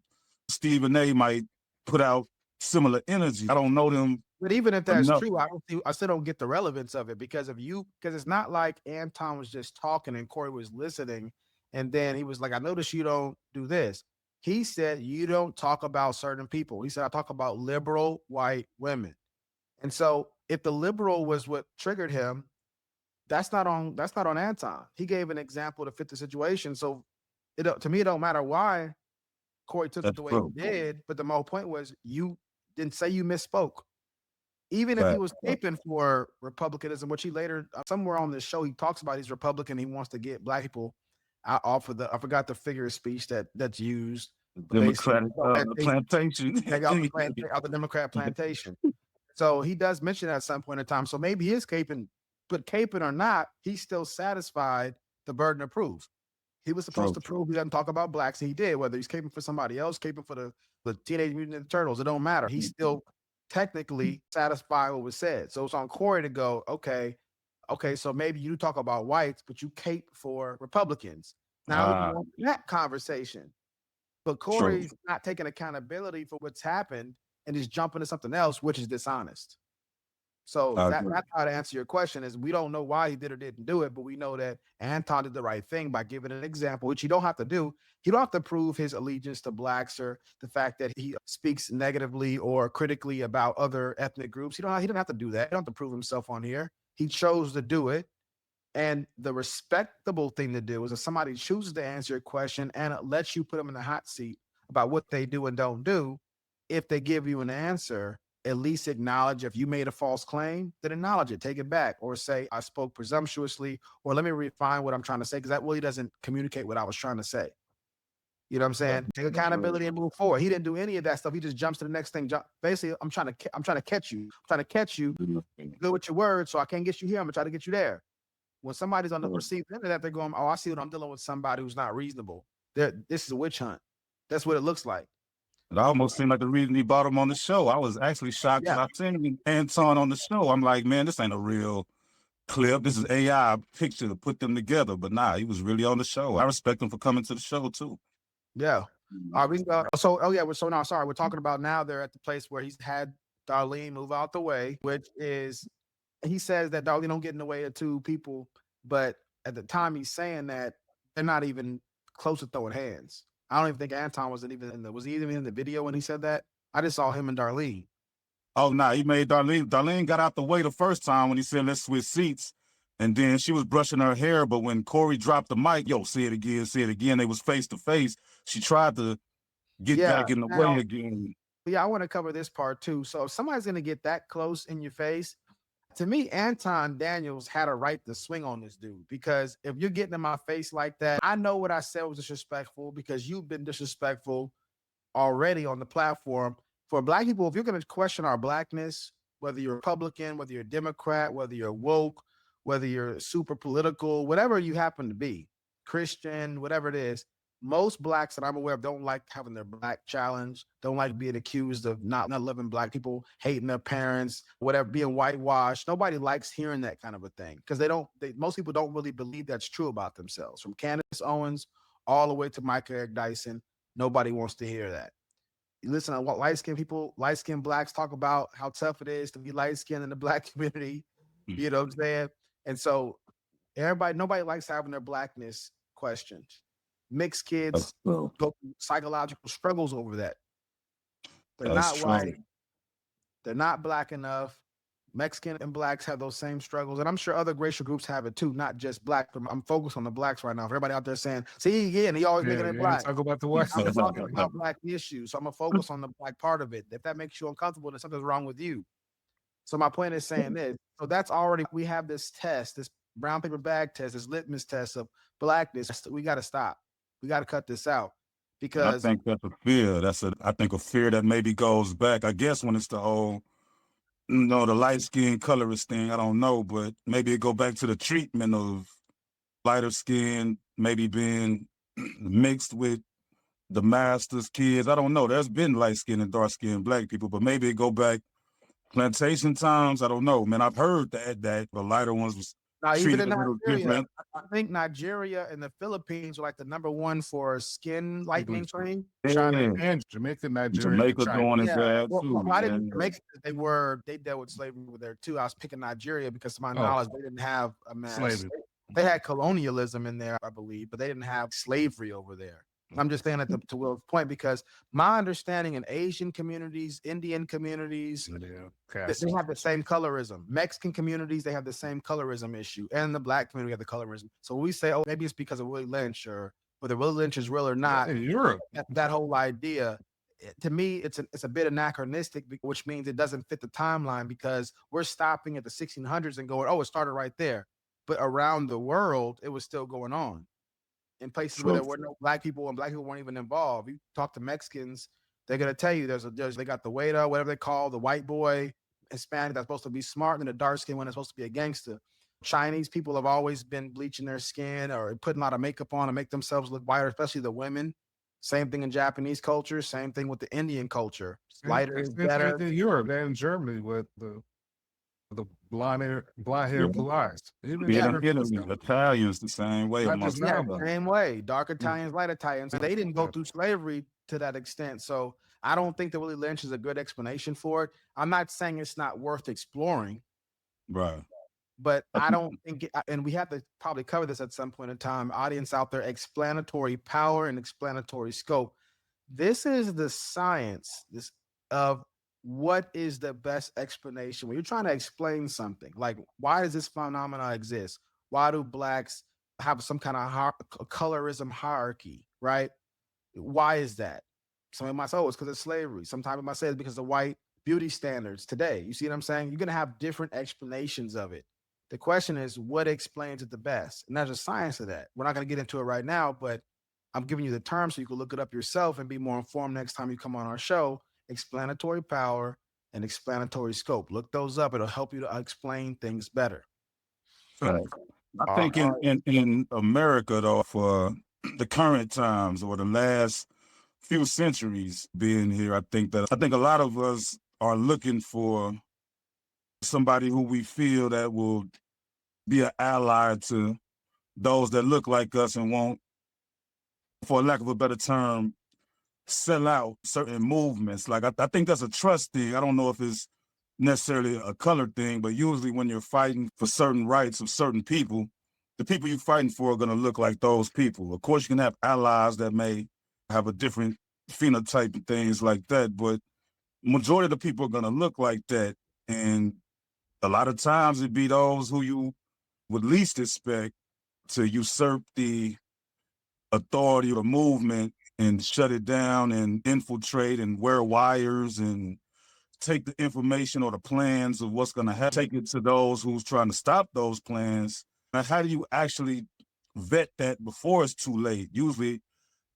Stephen A might put out similar energy. I don't know them. But even if that's enough. true, I still don't get the relevance of it because it's not like Anton was just talking and Corey was listening. And then he was like, I noticed you don't do this. He said, you don't talk about certain people. He said, I talk about liberal white women. And so if the liberal was what triggered him, that's not on Anton. He gave an example to fit the situation. So to me, it don't matter why Corey took it the way he did. But the whole point was you didn't say you misspoke. Even if he was caping for republicanism, which he later, somewhere on this show, he talks about he's Republican. He wants to get black people out off of I forgot the figure of speech that's used. Democratic plantation. Out the Democrat plantation. So he does mention that at some point in time. So maybe he is caping, but caping or not, he still satisfied the burden of proof. He was supposed to prove he doesn't talk about blacks, and he did. Whether he's caping for somebody else, caping for the Teenage Mutant Ninja Turtles, it don't matter. He still technically satisfied what was said. So it's on Corey to go, okay, so maybe you talk about whites, but you cape for Republicans. Now we can go that conversation. But Corey's not taking accountability for what's happened and is jumping to something else, which is dishonest. So that's how to answer your question is we don't know why he did or didn't do it, but we know that Anton did the right thing by giving an example, which you don't have to do. You don't have to prove his allegiance to blacks or the fact that he speaks negatively or critically about other ethnic groups. He didn't have to do that. He don't have to prove himself on here. He chose to do it. And the respectable thing to do is if somebody chooses to answer your question and it lets you put them in the hot seat about what they do and don't do, if they give you an answer, at least acknowledge if you made a false claim, then acknowledge it, take it back, or say, I spoke presumptuously, or let me refine what I'm trying to say, because that really doesn't communicate what I was trying to say. You know what I'm saying? Take accountability and move forward. He didn't do any of that stuff. He just jumps to the next thing. Basically, I'm trying to catch you. I'm trying to catch you. Good with your words, so I can't get you here. I'm gonna try to get you there. When somebody's on the perceived end of that, they're going, oh, I see what I'm dealing with somebody who's not reasonable. This is a witch hunt. That's what it looks like. It almost seemed like the reason he brought him on the show. I was actually shocked when I seen Anton on the show. I'm like, man, this ain't a real clip. This is AI picture to put them together. But nah, he was really on the show. I respect him for coming to the show too. Yeah. All right, we're talking about now they're at the place where he's had Darlene move out the way, which is, he says that Darlene don't get in the way of two people, but at the time he's saying that they're not even close to throwing hands. I don't even think Anton was he even in the video when he said that? I just saw him and Darlene. Oh, nah, he made Darlene. Darlene got out the way the first time when he said, let's switch seats. And then she was brushing her hair, but when Corey dropped the mic, say it again. They was face to face. She tried to get back in the way again. Yeah, I want to cover this part too. So if somebody's going to get that close in your face, to me, Anton Daniels had a right to swing on this dude, because if you're getting in my face like that, I know what I said was disrespectful because you've been disrespectful already on the platform. For black people, if you're going to question our blackness, whether you're Republican, whether you're Democrat, whether you're woke, whether you're super political, whatever you happen to be, Christian, whatever it is, most blacks that I'm aware of don't like having their black challenged, don't like being accused of not loving black people, hating their parents, whatever, being whitewashed. Nobody likes hearing that kind of a thing because most people don't really believe that's true about themselves. From Candace Owens all the way to Michael Eric Dyson, nobody wants to hear that. You listen to what light-skinned people, light-skinned blacks talk about how tough it is to be light-skinned in the black community. You know what I'm saying? And so nobody likes having their blackness questioned. Mixed kids go through psychological struggles over that. They're That's not true. white. They're not black enough. Mexican and blacks have those same struggles. And I'm sure other racial groups have it too, not just black. I'm focused on the blacks right now. For everybody out there saying, see, again, he always making it black. Talk about the white. I'm talking about black issues. So I'm going to focus on the black part of it. If that makes you uncomfortable, then something's wrong with you. So my point is saying this. So that's already, we have this test, this brown paper bag test, this litmus test of blackness. We got to stop. We got to cut this out because I think that's a fear. I think a fear that maybe goes back. I guess when it's the whole, the light skin colorist thing, I don't know, but maybe it go back to the treatment of lighter skin, maybe being mixed with the master's kids. I don't know. There's been light skin and dark skinned black people, but maybe it go back plantation times. I don't know, man. I've heard that the lighter ones was now, even treated in a little Nigeria, different. I think Nigeria and the Philippines are like the #1 for skin lightening cream. Yeah. And Jamaica, Nigeria, Jamaica China. doing it Yeah, bad well, too. I didn't man. make they dealt with slavery over there too. I was picking Nigeria because to my Oh. knowledge, they didn't have a mass Slavery. They had colonialism in there, I believe, but they didn't have slavery over there. I'm just saying to Will's point, because my understanding in Asian communities, Indian communities, they have the same colorism. Mexican communities, they have the same colorism issue. And the black community have the colorism. So we say, oh, maybe it's because of Willie Lynch, or whether Willie Lynch is real or not. In Europe, that whole idea, to me, it's a bit anachronistic, which means it doesn't fit the timeline, because we're stopping at the 1600s and going, oh, it started right there. But around the world, it was still going on. In places where there were no black people and black people weren't even involved. You talk to Mexicans, they're gonna tell you they got the waiter, whatever they call the white boy, Hispanic that's supposed to be smart, and the dark skin one that's supposed to be a gangster. Chinese people have always been bleaching their skin or putting a lot of makeup on to make themselves look whiter, especially the women. Same thing in Japanese culture. Same thing with the Indian culture. Lighter is better. In Europe and in Germany with the blonde hair, blue eyes. Even Italians the same way. Same way. Dark Italians, light Italians. They didn't go through slavery to that extent. So I don't think that Willie Lynch is a good explanation for it. I'm not saying it's not worth exploring. Right. But I don't think, and we have to probably cover this at some point in time, audience out there, explanatory power and explanatory scope. This is the science of what is the best explanation when you're trying to explain something. Like, why does this phenomena exist? Why do blacks have some kind of colorism hierarchy, right? Why is that? Some of my it's because of slavery. Sometimes I might say it's because of white beauty standards today. You see what I'm saying? You're going to have different explanations of it. The question is, what explains it the best? And there's a science of that. We're not going to get into it right now, but I'm giving you the term so you can look it up yourself and be more informed next time you come on our show. Explanatory power and explanatory scope. Look those up. It'll help you to explain things better. Right. I think in America, though, for the current times or the last few centuries being here, I think a lot of us are looking for somebody who we feel that will be an ally to those that look like us and won't, for lack of a better term, sell out certain movements. Like I think that's a trust thing. I don't know if it's necessarily a color thing, but usually when you're fighting for certain rights of certain people, the people you're fighting for are going to look like those people. Of course, you can have allies that may have a different phenotype and things like that, but majority of the people are going to look like that. And a lot of times it'd be those who you would least expect to usurp the authority of the movement and shut it down and infiltrate and wear wires and take the information or the plans of what's going to happen, take it to those who's trying to stop those plans. And how do you actually vet that before it's too late? Usually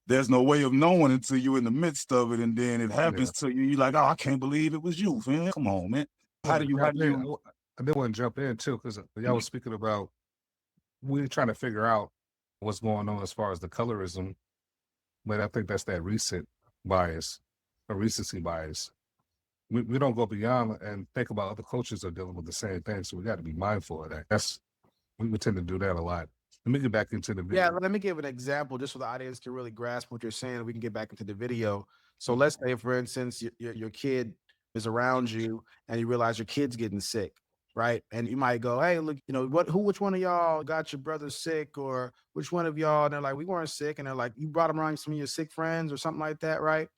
there's no way of knowing until you're in the midst of it, and then it happens to you. You're like, oh, I can't believe it was you, man. Come on, man. How do you? I did want to jump in too, because y'all was speaking about we're trying to figure out what's going on as far as the colorism But I think that's that recent bias, a recency bias. We don't go beyond and think about other cultures are dealing with the same thing. So we got to be mindful of that. We tend to do that a lot. Let me get back into the video. Yeah, let me give an example just so the audience can really grasp what you're saying. We can get back into the video. So let's say, for instance, your kid is around you and you realize your kid's getting sick, right? And you might go, hey, look, which one of y'all got your brother sick, or which one of y'all? And they're like, we weren't sick. And they're like, you brought them around some of your sick friends or something like that, right?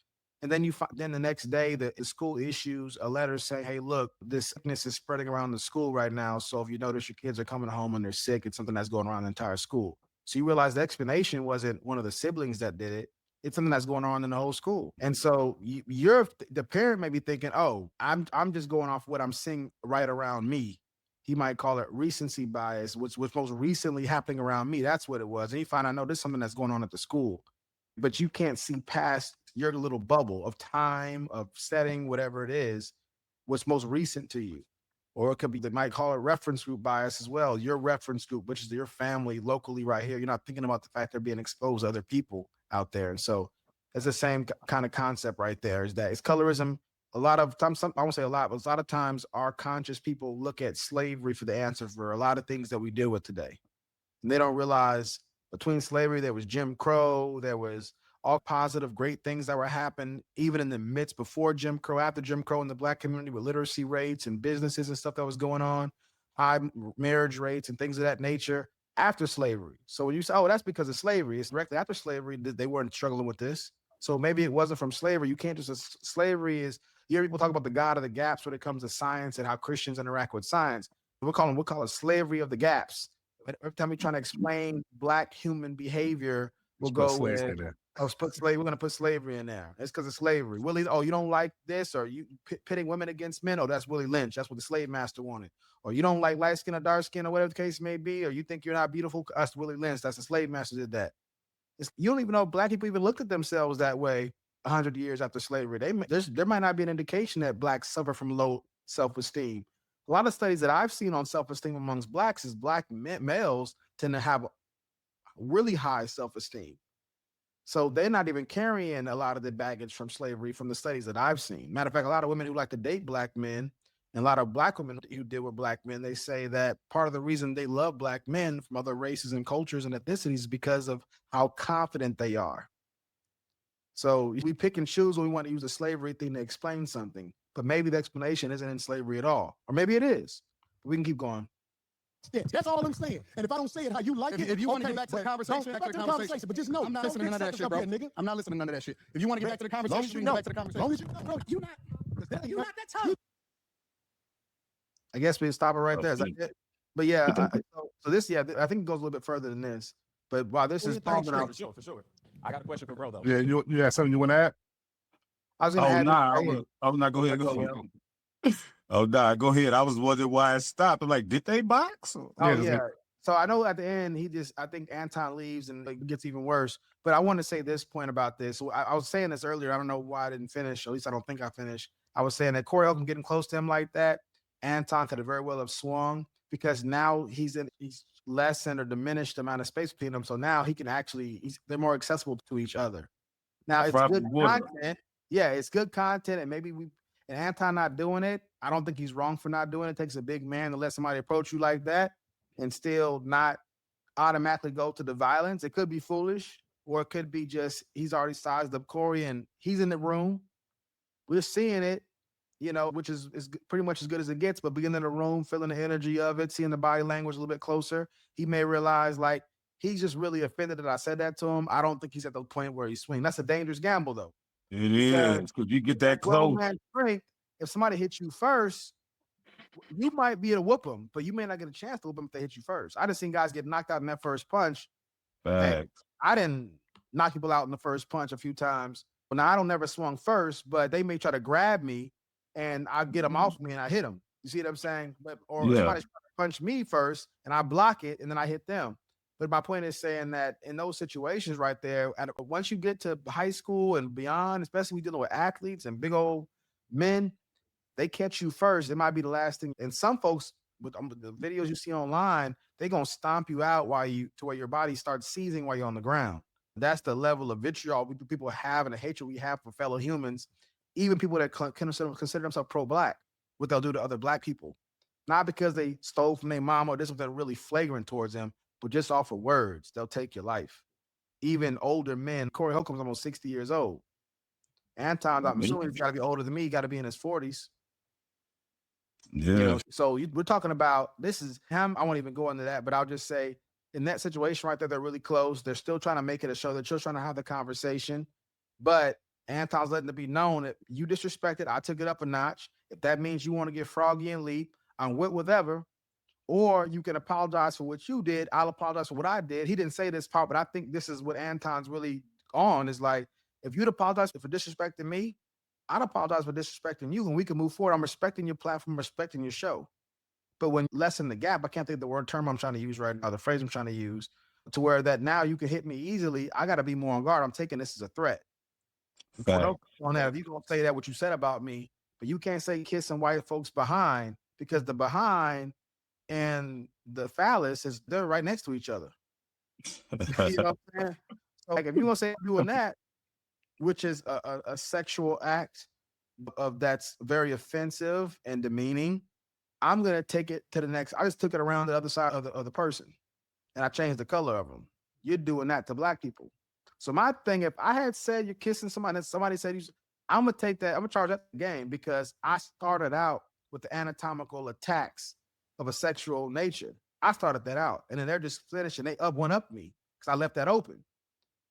And then then the next day, the school issues a letter saying, hey, look, this sickness is spreading around the school right now. So if you notice your kids are coming home and they're sick, it's something that's going around the entire school. So you realize the explanation wasn't one of the siblings that did it. It's something that's going on in the whole school. And so the parent may be thinking, oh, I'm just going off what I'm seeing right around me. He might call it recency bias, what's most recently happening around me. That's what it was. And you find out, no, there's something that's going on at the school. But you can't see past your little bubble of time, of setting, whatever it is, what's most recent to you. Or it could be, they might call it reference group bias as well. Your reference group, which is your family locally right here. You're not thinking about the fact they're being exposed to other people out there. And so it's the same kind of concept right there, is that it's colorism. A lot of times, I won't say a lot, but a lot of times our conscious people look at slavery for the answer for a lot of things that we deal with today. And they don't realize between slavery, there was Jim Crow, there was all positive, great things that were happening, even in the midst before Jim Crow, after Jim Crow in the Black community, with literacy rates and businesses and stuff that was going on, high marriage rates and things of that nature after slavery. So when you say, oh, that's because of slavery, it's directly after slavery that they weren't struggling with this. So maybe it wasn't from slavery. You can't just, slavery is, you hear people talk about the God of the gaps when it comes to science and how Christians interact with science. We'll call it slavery of the gaps. Every time we're trying to explain Black human behavior, we'll go with, we're going to put slavery in there. It's because of slavery. Willie, oh, you don't like this, or you pitting women against men? Oh, that's Willie Lynch. That's what the slave master wanted. Or you don't like light skin or dark skin, or whatever the case may be, or you think you're not beautiful? That's Willie Lynch. That's the slave master did that. You don't even know Black people even looked at themselves that way 100 years after slavery. There might not be an indication that Blacks suffer from low self-esteem. A lot of studies that I've seen on self-esteem amongst Blacks is Black males tend to have really high self-esteem. So they're not even carrying a lot of the baggage from slavery from the studies that I've seen. Matter of fact, a lot of women who like to date Black men and a lot of Black women who deal with Black men, they say that part of the reason they love Black men from other races and cultures and ethnicities is because of how confident they are. So we pick and choose when we want to use a slavery thing to explain something, but maybe the explanation isn't in slavery at all, or maybe it is. We can keep going. That's all I'm saying. And if I don't say it how you like it, If you want to get back to the conversation, but just know, I'm not listening to none of that shit, bro. Nigga. I'm not listening to none of that shit. If you want to get back to the conversation, you can get back to the conversation. Long as you know, bro, you're not that tough. I guess we stop it right there. But yeah, so this, I think it goes a little bit further than this. But while this is for sure. I got a question for bro though. Yeah, you have something you want to add? I was going to add. Go ahead. Oh, nah, go ahead. I was wondering why it stopped. I'm like, did they box? Yeah. So I know at the end, I think Anton leaves and it gets even worse. But I want to say this point about this. So I was saying this earlier. I don't know why I didn't finish. At least I don't think I finished. I was saying that Corey Holcomb getting close to him like that, Anton could have very well have swung, because now he's lessened or diminished the amount of space between them. So now he can they're more accessible to each other. Now it's good content. Yeah, it's good content. And maybe and Anton not doing it, I don't think he's wrong for not doing it. It takes a big man to let somebody approach you like that and still not automatically go to the violence. It could be foolish, or it could be just he's already sized up Corey and he's in the room. We're seeing it, which is pretty much as good as it gets, but being in the room, feeling the energy of it, seeing the body language a little bit closer, he may realize like he's just really offended that I said that to him. I don't think he's at the point where he's swinging. That's a dangerous gamble, though. It is, because you get that close. If somebody hits you first, you might be able to whoop them, but you may not get a chance to whoop them if they hit you first. I just seen guys get knocked out in that first punch. I didn't knock people out in the first punch a few times. Well, now I don't never swung first, but they may try to grab me and I get them off me and I hit them. You see what I'm saying? Somebody's trying to punch me first and I block it and then I hit them. But my point is saying that in those situations right there, once you get to high school and beyond, especially when you're dealing with athletes and big old men, they catch you first. It might be the last thing. And some folks, with the videos you see online, they're going to stomp you out to where your body starts seizing while you're on the ground. That's the level of vitriol people have and the hatred we have for fellow humans, even people that consider themselves pro-black, what they'll do to other black people. Not because they stole from their mom or this was really flagrant towards them, but just off of words, they'll take your life. Even older men, Corey Holcomb's almost 60 years old. Anton, I'm assuming he's got to be older than me, got to be in his 40s. Yeah. So we're talking about, this is him. I won't even go into that, but I'll just say in that situation right there, they're really close. They're still trying to make it a show. They're still trying to have the conversation, but Anton's letting it be known that you disrespected. I took it up a notch. If that means you want to get froggy and leap, I'm with whatever. Or you can apologize for what you did. I'll apologize for what I did. He didn't say this part, but I think this is what Anton's really on, is like, if you'd apologize for disrespecting me, I'd apologize for disrespecting you, and we can move forward. I'm respecting your platform, respecting your show. But when you lessen the gap, I can't think of the term I'm trying to use right now, the phrase I'm trying to use, to where that now you can hit me easily. I got to be more on guard. I'm taking this as a threat. On that, if you gonna say that what you said about me, but you can't say kissing white folks behind, because the behind and the phallus they're right next to each other. You know what I'm saying? So like, if you're gonna say doing that, which is a sexual act of that's very offensive and demeaning, I'm gonna take it to the next. I just took it around the other side of the person, and I changed the color of them. You're doing that to black people. So my thing, if I had said you're kissing somebody, and somebody said I'm gonna take that. I'm gonna charge that game, because I started out with the anatomical attacks of a sexual nature. I started that out, and then they're just finishing. They one up me because I left that open.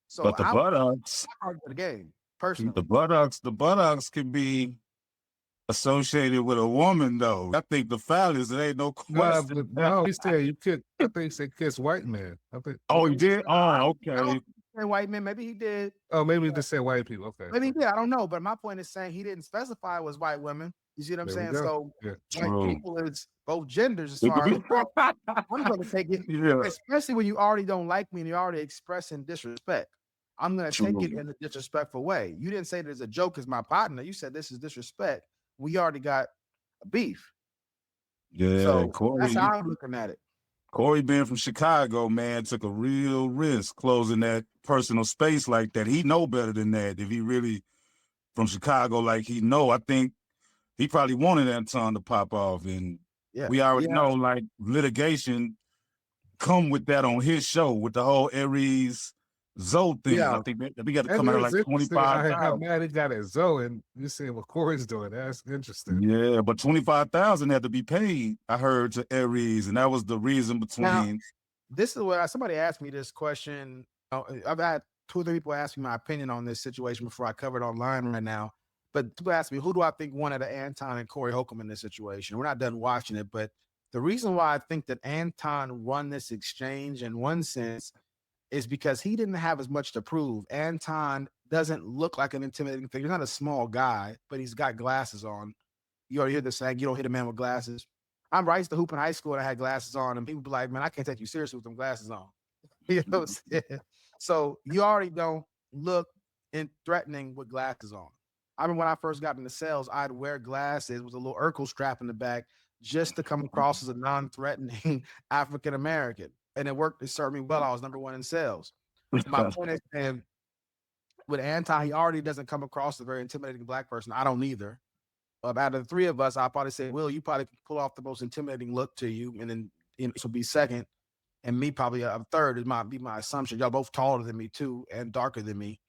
So but the buttocks, the game personally. the buttocks can be associated with a woman, though. I think the phallus, it ain't no question. No, he said you could. I think he said kiss white man. I think. Oh, he did. Oh, okay. White men, maybe he did. Oh, maybe he just said white people. Okay. Maybe he did. I don't know. But my point is saying he didn't specify it was white women. You see what I'm saying? So white people is both genders as far as I'm going to take it, especially when you already don't like me and you're already expressing disrespect. I'm going to take it in a disrespectful way. You didn't say it as a joke as my partner. You said this is disrespect. We already got a beef. Yeah, so Corey, that's how I'm looking at it. Corey, being from Chicago, man, took a real risk closing that personal space like that. He know better than that. If he really from Chicago, like he know, I think he probably wanted Anton to pop off, and we already know, like, litigation come with that on his show with the whole Aries Zoe thing. I think we got to come out of like 25. How mad he got at Zoe, and you see what Corey's doing. That's interesting. Yeah, but 25,000 had to be paid, I heard, to Aries, and that was the reason between. Now, this is what somebody asked me this question. I've had 2 or 3 people ask me my opinion on this situation before I cover it online right now. But people ask me, who do I think won out of Anton and Corey Holcomb in this situation? We're not done watching it, but the reason why I think that Anton won this exchange in one sense is because he didn't have as much to prove. Anton doesn't look like an intimidating figure. He's not a small guy, but he's got glasses on. You already hear the saying, you don't hit a man with glasses. I used to hoop in high school and I had glasses on, and people be like, man, I can't take you seriously with them glasses on. You know what I'm saying? So you already don't look threatening with glasses on. I remember when I first got into sales, I'd wear glasses with a little Urkel strap in the back just to come across as a non-threatening African-American. And it worked. It served me well. I was number 1 in sales. My point is, and with Anton, he already doesn't come across as a very intimidating black person. I don't either. Out of the 3 of us, I'll probably say, Will, you probably pull off the most intimidating look to you. And then this will be second. And me probably a third is my assumption. Y'all both taller than me too and darker than me.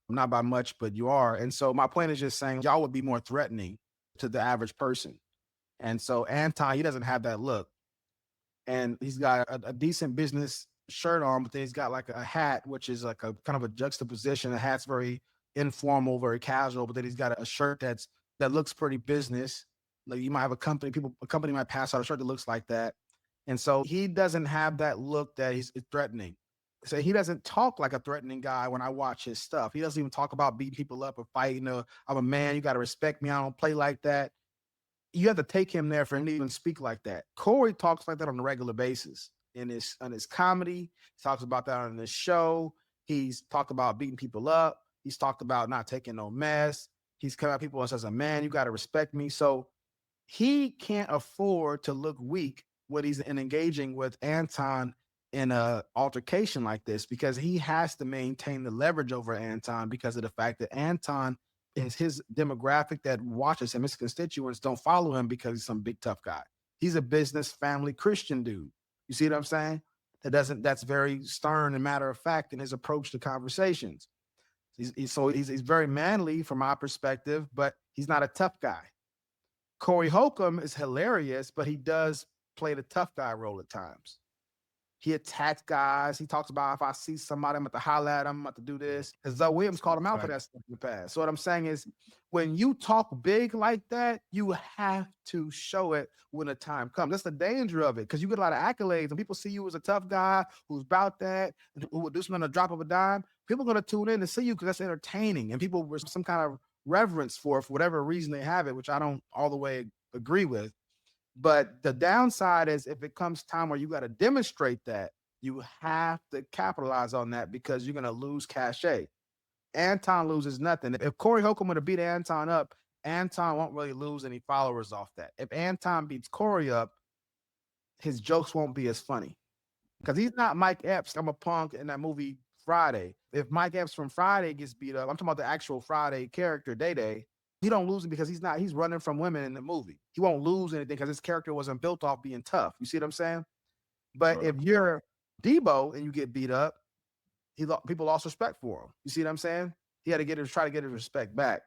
Not by much, but you are. And so my point is just saying y'all would be more threatening to the average person. And so Anton, he doesn't have that look. And he's got a decent business shirt on, but then he's got like a hat, which is like a kind of a juxtaposition. The hat's very informal, very casual, but then he's got a shirt that looks pretty business. Like you might have a company might pass out a shirt that looks like that. And so he doesn't have that look that he's threatening. So he doesn't talk like a threatening guy when I watch his stuff. He doesn't even talk about beating people up or fighting. I'm a man. You got to respect me. I don't play like that. You have to take him there for him to even speak like that. Corey talks like that on a regular basis on his comedy. He talks about that on his show. He's talked about beating people up. He's talked about not taking no mess. He's come at people and says, a man, you got to respect me. So he can't afford to look weak when he's engaging with Anton in a altercation like this, because he has to maintain the leverage over Anton because of the fact that Anton is his demographic that watches him. His constituents don't follow him because he's some big tough guy. He's a business, family, Christian dude. You see what I'm saying? That's very stern and matter of fact in his approach to conversations. He's very manly from my perspective, but he's not a tough guy. Corey Holcomb is hilarious, but he does play the tough guy role at times. He attacks guys. He talks about if I see somebody, I'm about to holler at him, I'm about to do this. Because Zoe Williams called him out for that stuff in the past. So what I'm saying is, when you talk big like that, you have to show it when the time comes. That's the danger of it, because you get a lot of accolades and people see you as a tough guy who's about that, who will do something on a drop of a dime. People are going to tune in to see you because that's entertaining, and people with some kind of reverence for whatever reason they have it, which I don't all the way agree with. But the downside is, if it comes time where you got to demonstrate that, you have to capitalize on that, because you're going to lose cachet. Anton loses nothing. If Corey Holcomb would have beat Anton up, Anton won't really lose any followers off that. If Anton beats Corey up, his jokes won't be as funny, because he's not Mike Epps. I'm a punk in that movie Friday. If Mike Epps from Friday gets beat up, I'm talking about the actual Friday character, Day. He don't lose it because he's running from women in the movie. He won't lose anything because his character wasn't built off being tough. You see what I'm saying? But if you're Debo and you get beat up, people lost respect for him. You see what I'm saying? He had to try to get his respect back.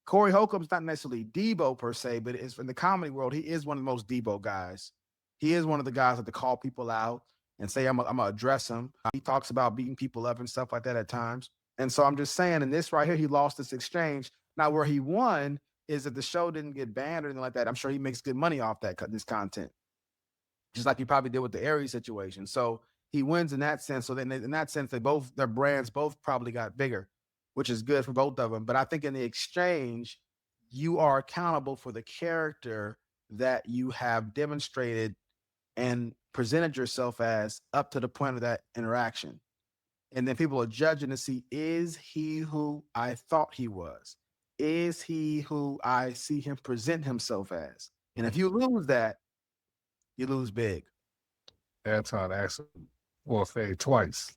Corey Holcomb's not necessarily Debo per se, but it's in the comedy world, he is one of the most Debo guys. He is one of the guys that to call people out and say, I'm gonna address him. He talks about beating people up and stuff like that at times. And so I'm just saying, in this right here, he lost this exchange. Now, where he won is that the show didn't get banned or anything like that. I'm sure he makes good money off this content, just like he probably did with the Aries situation. So he wins in that sense. So then, in that sense, their brands both probably got bigger, which is good for both of them. But I think in the exchange, you are accountable for the character that you have demonstrated and presented yourself as up to the point of that interaction. And then people are judging to see, is he who I thought he was? Is he who I see him present himself as? And if you lose that, you lose big. Anton actually fade twice.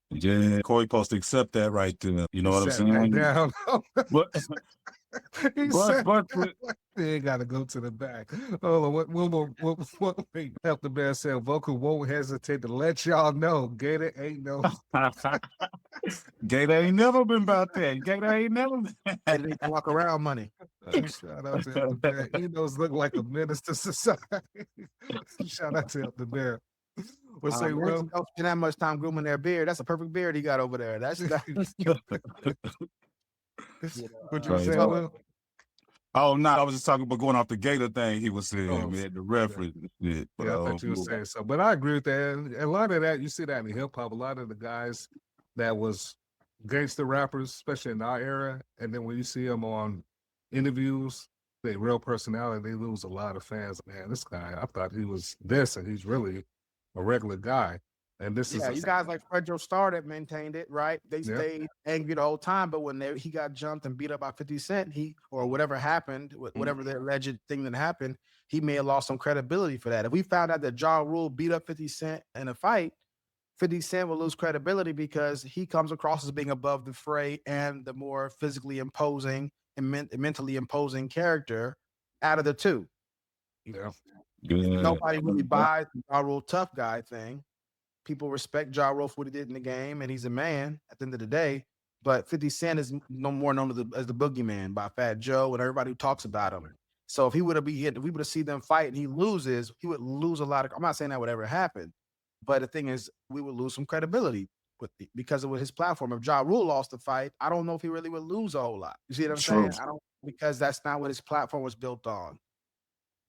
Yeah, Corey supposed to accept that right there. You know what I'm saying? Down. But They got to go to the back. Oh, what help the man said, Vulcan won't hesitate to let y'all know Gator ain't no. Gator ain't never been about that. Gator ain't never been. They need to walk around money. Shout out to Help the Bear. He knows look like a menace to society. Shout out to Help the Bear. We'll say, well, don't spend that much time grooming their beard. That's a perfect beard he got over there. That's what you say, Will? Oh no, I was just talking about going off the Gator thing he was saying, man, the reference. Yeah, I thought you were saying so. But I agree with that. And a lot of that, you see that in hip hop, a lot of the guys that was gangster rappers, especially in our era, and then when you see them on interviews, their real personality, they lose a lot of fans. Man, this guy, I thought he was this, and he's really a regular guy. And this is you guys like Fredro Starr that maintained it, right? They stayed angry the whole time, but when he got jumped and beat up by 50 Cent, or whatever happened, whatever the alleged thing that happened, he may have lost some credibility for that. If we found out that Ja Rule beat up 50 Cent in a fight, 50 Cent will lose credibility because he comes across as being above the fray and the more physically imposing and mentally imposing character out of the two. Yeah. Nobody really buys the Ja Rule tough guy thing. People respect Ja Rule for what he did in the game, and he's a man at the end of the day. But 50 Cent is no more known as the boogeyman by Fat Joe and everybody who talks about him. So if we would have seen them fight and he loses, he would lose a lot of. I'm not saying that would ever happen, but the thing is, we would lose some credibility because of his platform. If Ja Rule lost the fight, I don't know if he really would lose a whole lot. You see what I'm saying? Because that's not what his platform was built on.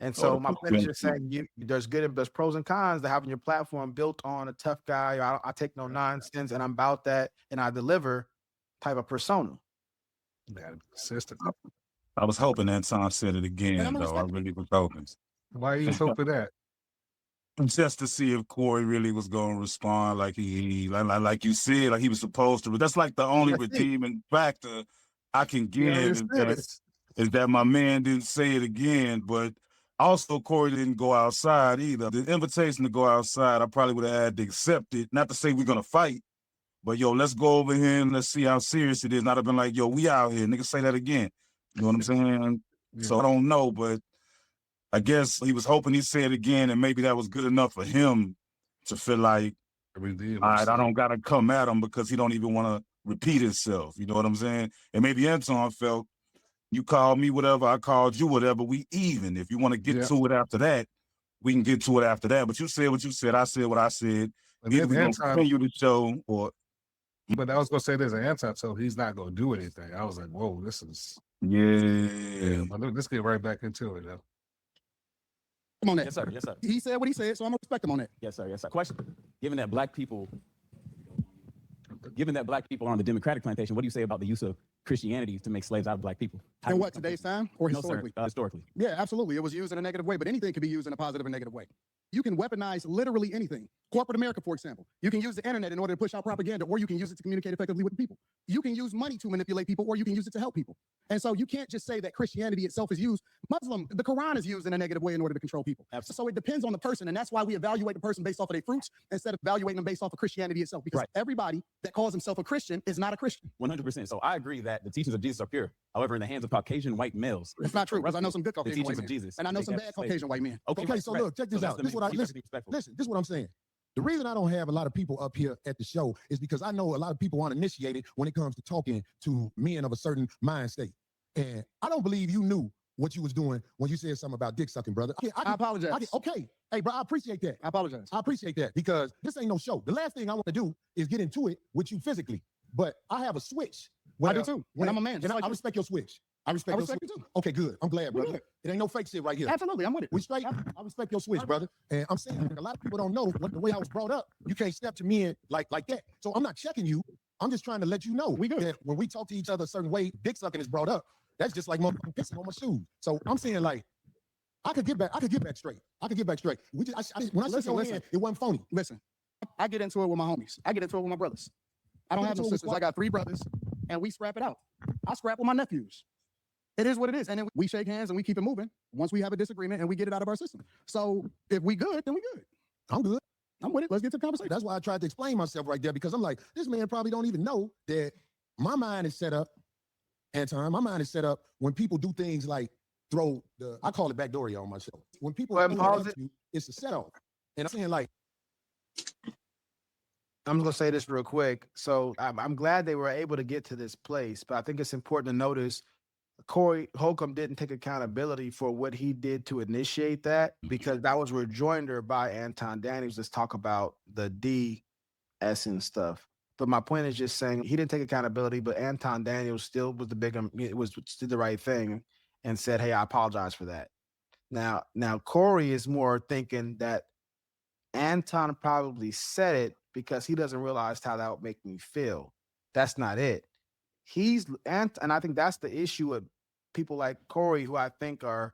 And so my point is just saying, there's pros and cons to having your platform built on a tough guy, or I take no nonsense and I'm about that and I deliver type of persona. Man, consistent. I was hoping Anton said it again, though. I really was hoping. Why are you hoping that? Just to see if Corey really was going to respond like like you said, like he was supposed to. That's like the only redeeming factor I can give is that my man didn't say it again, but Also, Corey didn't go outside either. The invitation to go outside, I probably would have had to accept it. Not to say we're gonna fight, but yo, let's go over here and let's see how serious it is. Not have been like, yo, we out here. Nigga, say that again. You know what I'm saying? Yeah. So I don't know, but I guess he was hoping he said it again, and maybe that was good enough for him to feel like, Redeem all right, I himself. don't gotta come at him because he don't even want to repeat himself. You know what I'm saying? And maybe Anton felt, you called me whatever, I called you whatever, we even. If you want to get Yeah. to it after that, we can get to it after that. But you said what you said, I said what I said. And Either then we gonna Anton, continue the show or but I was gonna say there's an Anton, so he's not gonna do anything. I was like, whoa, this is yeah. But let's get right back into it though. Come on, that. Yes, sir. Yes, sir. He said what he said, so I'm gonna respect him on that. Yes, sir. Yes, sir. Question: Given that black people are on the Democratic plantation, what do you say about the use of Christianity to make slaves out of black people? In what, today's time or No, historically? sir. Historically. Yeah, absolutely. It was used in a negative way, but anything can be used in a positive and negative way. You can weaponize literally anything. Corporate America, for example. You can use the internet in order to push out propaganda, or you can use it to communicate effectively with the people. You can use money to manipulate people, or you can use it to help people. And so you can't just say that Christianity itself is used. The Quran is used in a negative way in order to control people. Absolutely. So it depends on the person, and that's why we evaluate the person based off of their fruits instead of evaluating them based off of Christianity itself, because Right. everybody that calls himself a Christian is not a Christian. 100%. So I agree that the teachings of Jesus are pure. However, in the hands of Caucasian white males, It's not true, because I know some good the Caucasian teachings white of men, Jesus, and I know make some that bad slave. Caucasian white men. Okay, Okay, right, so right. look, check this that's out. to This is make- what I keep listen. everything respectful. Listen, this is what I'm saying. The reason I don't have a lot of people up here at the show is because I know a lot of people aren't initiated when it comes to talking to men of a certain mind state. And I don't believe you knew what you was doing when you said something about dick sucking, brother. I apologize. Okay. Hey, bro, I appreciate that. I apologize. I appreciate that because this ain't no show. The last thing I want to do is get into it with you physically. But I have a switch. I do too. When I'm a man, And just like I you. respect your switch. I I respect your respect switch. you too. Okay, good. I'm glad, We brother. good. It ain't no fake shit right here. Absolutely, I'm with it. We straight. I respect your switch, brother. And I'm saying like, a lot of people don't know the way I was brought up. You can't step to me like that. So I'm not checking you. I'm just trying to let you know We good. that when we talk to each other a certain way, dick sucking is brought up. That's just like motherfucking pissing on my shoes. So I'm saying like, I could get back straight. We just, when I said your hand, it wasn't phony. Listen, I get into it with my homies. I get into it with my brothers. I don't Get have no into it with sisters. what? I got 3 brothers, and we scrap it out. I scrap with my nephews. It is what it is. And then we shake hands and we keep it moving once we have a disagreement and we get it out of our system. So if we good, then we good. I'm good. I'm with it. Let's get to the conversation. That's why I tried to explain myself right there because I'm like, this man probably don't even know that my mind is set up, Anton. My mind is set up when people do things like throw I call it backdooria on myself. When people Well, throw pause it at you, it's a set off. And I'm saying like, I'm gonna say this real quick. So I'm glad they were able to get to this place, but I think it's important to notice Corey Holcomb didn't take accountability for what he did to initiate that because that was rejoinder by Anton Daniels. Let's talk about the DS and stuff. But my point is just saying he didn't take accountability, but Anton Daniels still was did the right thing and said, "Hey, I apologize for that." Now Corey is more thinking that Anton probably said it because he doesn't realize how that would make me feel. That's not it. And I think that's the issue with people like Corey, who I think are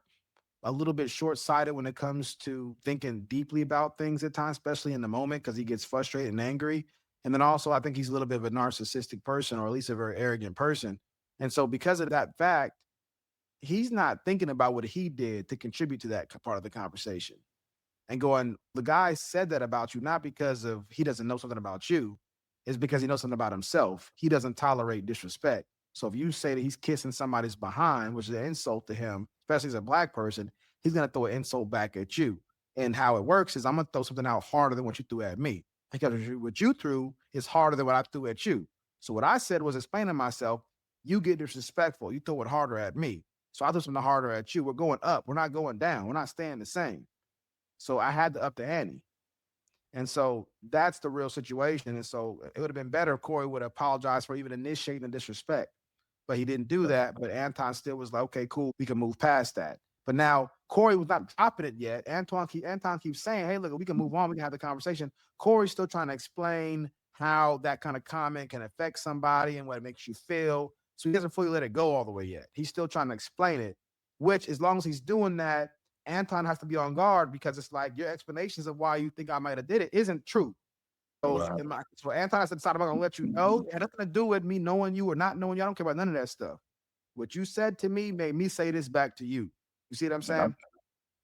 a little bit short-sighted when it comes to thinking deeply about things at times, especially in the moment, because he gets frustrated and angry. And then also, I think he's a little bit of a narcissistic person, or at least a very arrogant person. And so because of that fact, he's not thinking about what he did to contribute to that part of the conversation. And going, the guy said that about you, not because of he doesn't know something about you, it's because he knows something about himself. He doesn't tolerate disrespect. So if you say that he's kissing somebody's behind, which is an insult to him, especially as a black person, he's going to throw an insult back at you. And how it works is I'm going to throw something out harder than what you threw at me. Because what you threw is harder than what I threw at you. So what I said was explaining myself. You get disrespectful. You throw it harder at me. So I threw something harder at you. We're going up. We're not going down. We're not staying the same. So I had to up the ante. And so that's the real situation. And so it would have been better if Corey would have apologized for even initiating the disrespect. But he didn't do that. But Anton still was like, okay, cool. We can move past that. But now Corey was not dropping it yet. Anton keeps saying, hey, look, we can move on. We can have the conversation. Corey's still trying to explain how that kind of comment can affect somebody and what it makes you feel. So he doesn't fully let it go all the way yet. He's still trying to explain it, which as long as he's doing that, Anton has to be on guard because it's like your explanations of why you think I might have did it isn't true. So, so Anton has to decide, I'm going to let you know. It had nothing to do with me knowing you or not knowing you. I don't care about none of that stuff. What you said to me made me say this back to you. You see what I'm saying?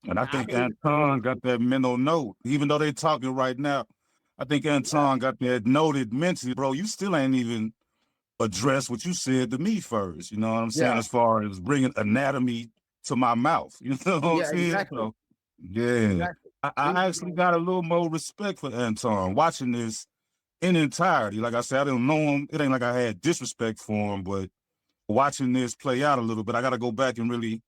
And I think Anton got that mental note. Even though they talking right now, I think Anton got that noted mentally. Bro, you still ain't even addressed what you said to me first. You know what I'm saying? Yeah. As far as bringing anatomy to my mouth. You know what I'm Yeah, saying? exactly. So, yeah. Exactly. I actually got a little more respect for Anton watching this in entirety. Like I said, I didn't know him. It ain't like I had disrespect for him, but watching this play out a little bit, I got to go back and really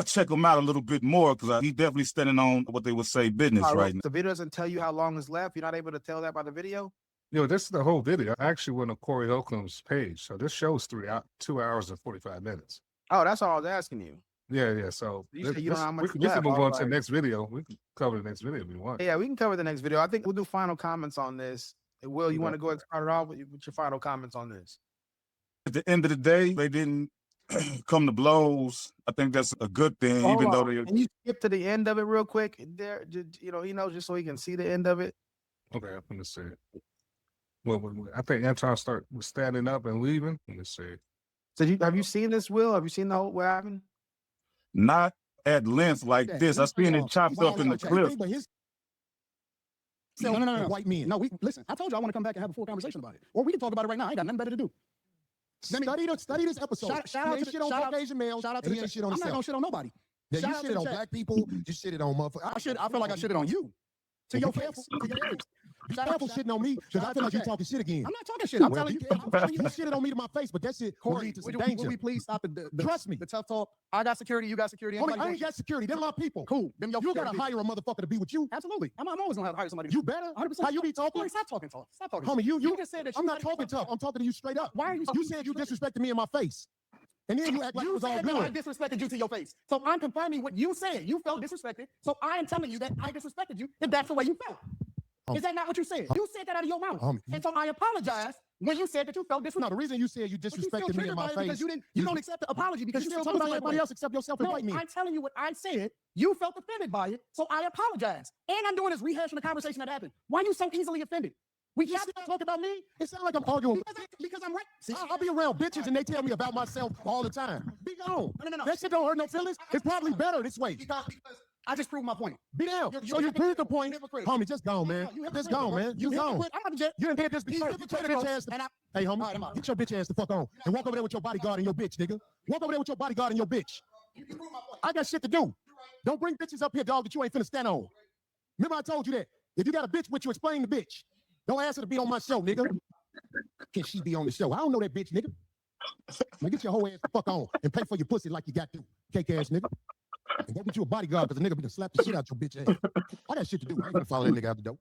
check him out a little bit more because he definitely standing on what they would say business right now. The video doesn't tell you how long is left. You're not able to tell that by the video? This is the whole video. I actually went on Corey Holcomb's page. So this shows 2 hours and 45 minutes. Oh, that's all I was asking you. Yeah. So You said you don't know how much we left. can move I was on to the like- next video. We can cover the next video if you want. Yeah, we can cover the next video. I think we'll do final comments on this. Will, you want to go ahead and start it off with your final comments on this? At the end of the day, they didn't come to blows. I think that's a good thing, Hold even though on. they. Can you skip to the end of it real quick? There, just so he can see the end of it. Okay, let me see. Well, I think Anton was standing up and leaving. Let me see. So have you seen this, Will? Have you seen the whole what happened? Not at length like this. I seen it chopped up in the clip. But his No. white men. No, listen. I told you I want to come back and have a full conversation about it, or we can talk about it right now. I ain't got nothing better to do. Study this episode. Shout out He ain't to shit on Caucasian males. Shout out to and the he ain't shit on I'm not himself. gonna shit on nobody. Yeah, shout you out to shit the on chat. black people. You shitted on motherfuckers. I feel like I shitted on you. To your face. To your face. Shout out Careful to shitting on me because I feel like you talking shit again. I'm not talking shit. I'm Well, telling you. you shitted on me to my face, but that shit will lead to some Would danger. we please stop the Trust me. the tough talk? I got security. You got security. Homie, Anybody I got ain't got security. They're my people. Cool. Them your You gotta security. hire a motherfucker to be with you. Absolutely. I'm always gonna have to hire somebody. You better. 100%. How you be talking? Boy, stop talking tough. Stop talking. Homie, you just said that. I'm not talking tough. I'm talking to you straight up. Why are you? You said you disrespected me in my face. And then you act like it You was all said that I good. disrespected you to your face. So I'm confirming what you said. You felt disrespected. So I am telling you that I disrespected you, and that's the way you felt. Is that not what you said? You said that out of your mouth. And so I apologize when you said that you felt No, disrespected. the reason you said you But you still disrespected me in triggered my by it because face. you don't accept the apology because You you still feel talking about some type of everybody way. else except yourself and No, white men. I'm telling you what I said. You felt offended by it, so I apologize. And I'm doing is rehashing the conversation that happened. Why are you so easily offended? We got to talk about me It sounds like I'm arguing. because I'm right. See, I'll be around bitches and they tell me about myself all the time. Be gone. No. That shit don't hurt no feelings. It's probably better this way. because I just proved my point. Be down. You're So you proved the point. hypocrite. Homie, just gone, man. You Just gone, man. You gone. hypocrite. I'm not the jet. You didn't hear this He's before. Get your hypocritical, bitch ass. and I- Hey, homie, All right, I'm out. get your bitch ass the fuck on and walk over there with your bodyguard and your bitch, nigga. Walk over there with your bodyguard and your bitch. You proved my point. I got shit to do. Don't bring bitches up here, dog, that you ain't finna stand on. Remember I told you that. If you got a bitch with you, explain the bitch. Don't ask her to be on my show, nigga. Can she be on the show? I don't know that bitch, nigga. Now get your whole ass the fuck on and pay for your pussy like you got to, cake ass nigga. And go get you a bodyguard because the nigga be slap the shit out your bitch ass. I got shit to do. I ain't gonna follow that nigga out the door.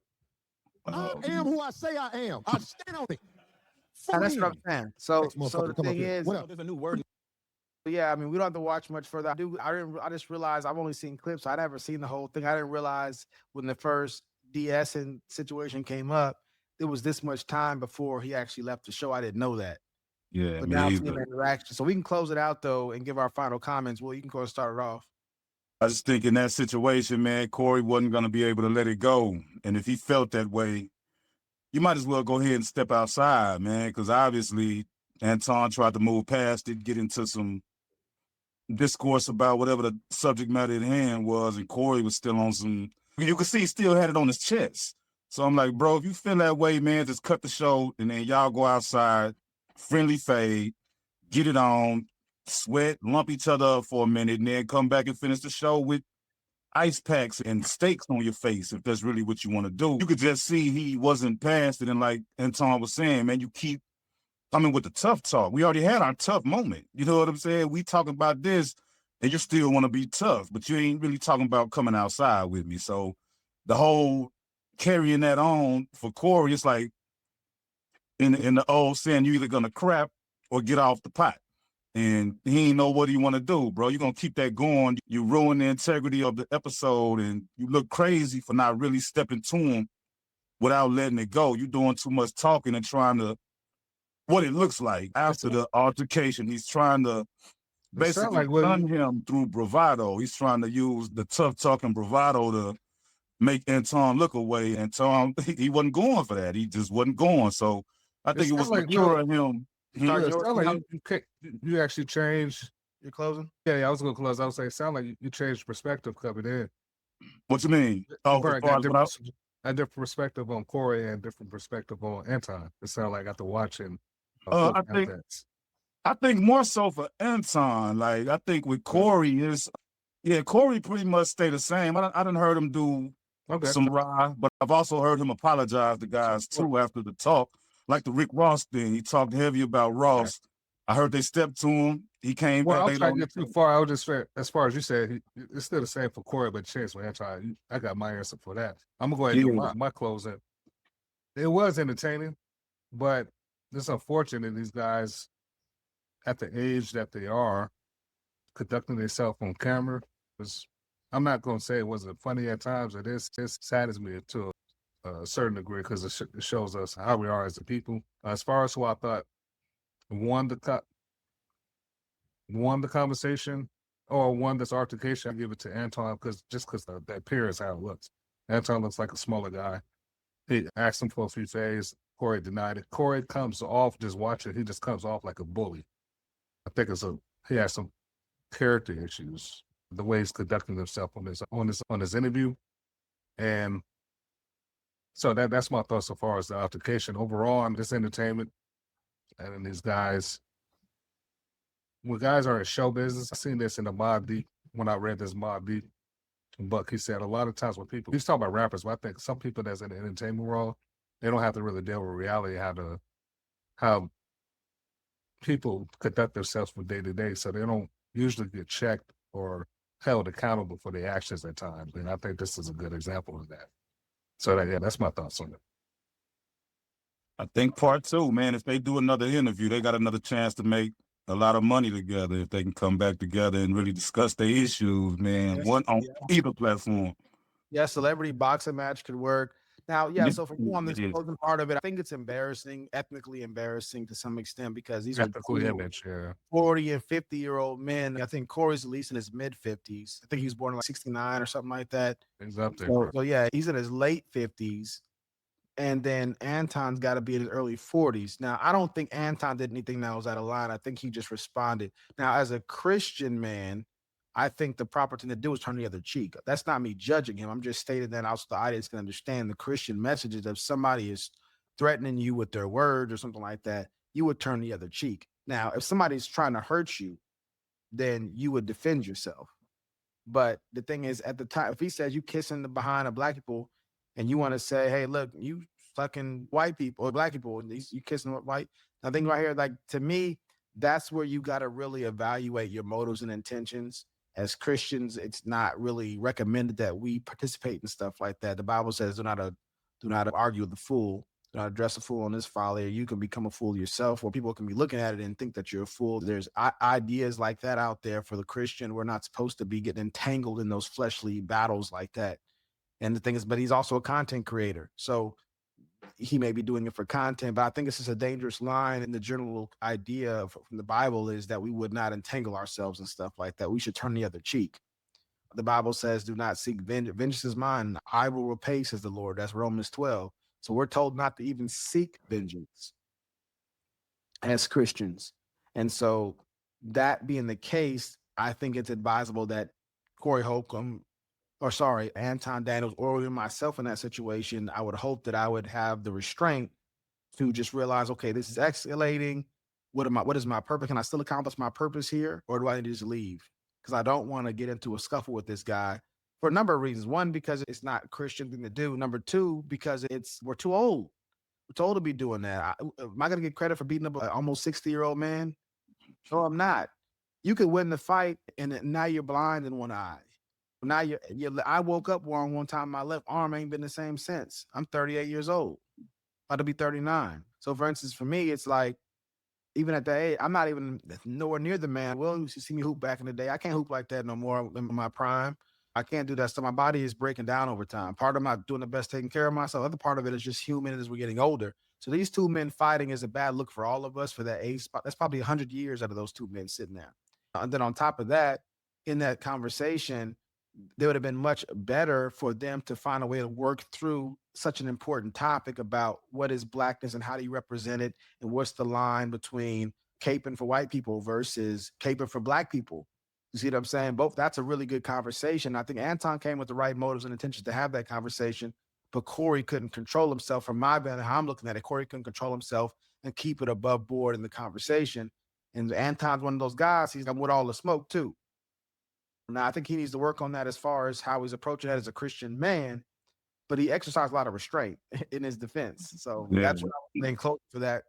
I am who I say I am. I stand on it. For That's what I'm real. saying. So Next motherfucker the come up thing here. is, What up? There's a new word. yeah, I mean, we don't have to watch much further. I just realized I've only seen clips. I never seen the whole thing. I didn't realize when the first DS and situation came up, there was this much time before he actually left the show. I didn't know that. Yeah, But me now either. seeing the interaction. So we can close it out though and give our final comments. Well, you can go and start it off. I just think in that situation, man, Corey wasn't going to be able to let it go. And if he felt that way, you might as well go ahead and step outside, man, because obviously Anton tried to move past it, get into some discourse about whatever the subject matter at hand was, and Corey was still on some, you could see he still had it on his chest. So I'm like, bro, if you feel that way, man, just cut the show and then y'all go outside, friendly fade, get it on, sweat, lump each other up for a minute, and then come back and finish the show with ice packs and steaks on your face, if that's really what you want to do. You could just see he wasn't past it. And like Anton was saying, man, you keep coming with the tough talk. We already had our tough moment. You know what I'm saying? We talking about this and you still want to be tough, but you ain't really talking about coming outside with me. So the whole carrying that on for Corey, it's like in the old saying, you either gonna crap or get off the pot. And he ain't know what he want to do, bro. You're going to keep that going. You ruin the integrity of the episode, and you look crazy for not really stepping to him without letting it go. You're doing too much talking and trying to, what it looks like after the altercation, he's trying to basically like what- run him through bravado. He's trying to use the tough talking bravado to make Anton look away. Anton, he wasn't going for that. He just wasn't going. So I think it was sound like mature of him. You actually changed You're closing? Yeah, I was gonna close. I was saying, sound like you changed perspective coming in. What you mean? Oh, as Bert far got as what I, a different perspective on Corey and different perspective on Anton. It sounded like after watching uh, both I think contents. I think more so for Anton. Like I think with Corey is, yeah, Corey pretty much stay the same. I done heard him do Okay. some rah, but I've also heard him apologize to guys too after the talk, like the Rick Ross thing. He talked heavy about Ross. I heard they stepped to him. He came Well, back. I'm trying to get too far. I was just saying, as far as you said, it's still the same for Corey, but changed for Anton. I got my answer for that. I'm gonna go ahead and do my closing. It was entertaining, but it's unfortunate these guys, at the age that they are, conducting themselves on camera. Was I'm not gonna say it wasn't funny at times. It saddens me to a certain degree because it shows us how we are as a people. As far as who I thought won the conversation or won this altercation, I give it to Anton because that appearance how it looks. Anton looks like a smaller guy. He asked him for a few things. Corey denied it. Corey comes off, just watching, he just comes off like a bully. I think he has some character issues, the way he's conducting himself on his interview. And so that's my thoughts so far as the altercation. Overall, on this entertainment and then these guys, when guys are in show business, I seen this in the Mobb Deep when I read this Mobb Deep book. He said a lot of times when people, he's talking about rappers, but I think some people that's in the entertainment world, they don't have to really deal with reality, how people conduct themselves from day to day. So they don't usually get checked or held accountable for their actions at times. And I think this is a good example of that. So that's my thoughts on it. I think part two, man, if they do another interview, they got another chance to make a lot of money together if they can come back together and really discuss their issues, man. Yes, One on yeah. either platform. Yeah, celebrity boxing match could work. Now, yeah, so for me on this It is. closing part of it, I think it's embarrassing, ethnically embarrassing to some extent because these are Ethical image, yeah. 40 and 50-year-old men. I think Corey's at least in his mid-50s. I think he was born in like 69 or something like that. He's up there. So yeah, he's in his late 50s. And then Anton's got to be in his early 40s. Now, I don't think Anton did anything that was out of line. I think he just responded. Now, as a Christian man, I think the proper thing to do is turn the other cheek. That's not me judging him. I'm just stating that also the audience can understand the Christian messages. If somebody is threatening you with their words or something like that, you would turn the other cheek. Now, if somebody's trying to hurt you, then you would defend yourself. But the thing is, at the time, if he says you kissing the behind of black people and you want to say, hey, look, you fucking white people or black people, and you kissing white, I think right here, like to me, that's where you got to really evaluate your motives and intentions. As Christians, it's not really recommended that we participate in stuff like that. The Bible says, do not argue with the fool. Do not address a fool on this folly, or you can become a fool yourself, or people can be looking at it and think that you're a fool. There's ideas like that out there for the Christian. We're not supposed to be getting entangled in those fleshly battles like that. And the thing is, but he's also a content creator. So he may be doing it for content, but I think this is a dangerous line. And the general idea from the Bible is that we would not entangle ourselves and stuff like that. We should turn the other cheek. The Bible says, do not seek vengeance. Vengeance is mine. I will repay, says the Lord. That's Romans 12. So we're told not to even seek vengeance as Christians. And so that being the case, I think it's advisable that Corey Holcomb, Anton Daniels, or even myself in that situation, I would hope that I would have the restraint to just realize, okay, this is escalating. What is my purpose? Can I still accomplish my purpose here? Or do I need to just leave? Because I don't want to get into a scuffle with this guy for a number of reasons. One, because it's not a Christian thing to do. Number two, because we're too old. We're too old to be doing that. Am I going to get credit for beating up an almost 60-year-old man? No, I'm not. You could win the fight and now you're blind in one eye. Now I woke up wrong one time. My left arm ain't been the same since. I'm 38 years old. About to be 39. So for instance, for me, it's like, even at that age, I'm not even nowhere near the man. Well, you see me hoop back in the day. I can't hoop like that no more in my prime. I can't do that stuff. My body is breaking down over time. Part of my doing the best taking care of myself. Other part of it is just human as we're getting older. So these two men fighting is a bad look for all of us for that age spot. That's probably 100 years out of those two men sitting there. And then on top of that, in that conversation, there would have been much better for them to find a way to work through such an important topic about what is blackness and how do you represent it and what's the line between caping for white people versus caping for black people. You see what I'm saying? Both, that's a really good conversation. I think Anton came with the right motives and intentions to have that conversation, but Corey couldn't control himself. From my band, how I'm looking at it, Corey couldn't control himself and keep it above board in the conversation. And Anton's one of those guys, he's with all the smoke too. Now, I think he needs to work on that as far as how he's approaching that as a Christian man, but he exercised a lot of restraint in his defense. So Yeah. that's what I was playing close for that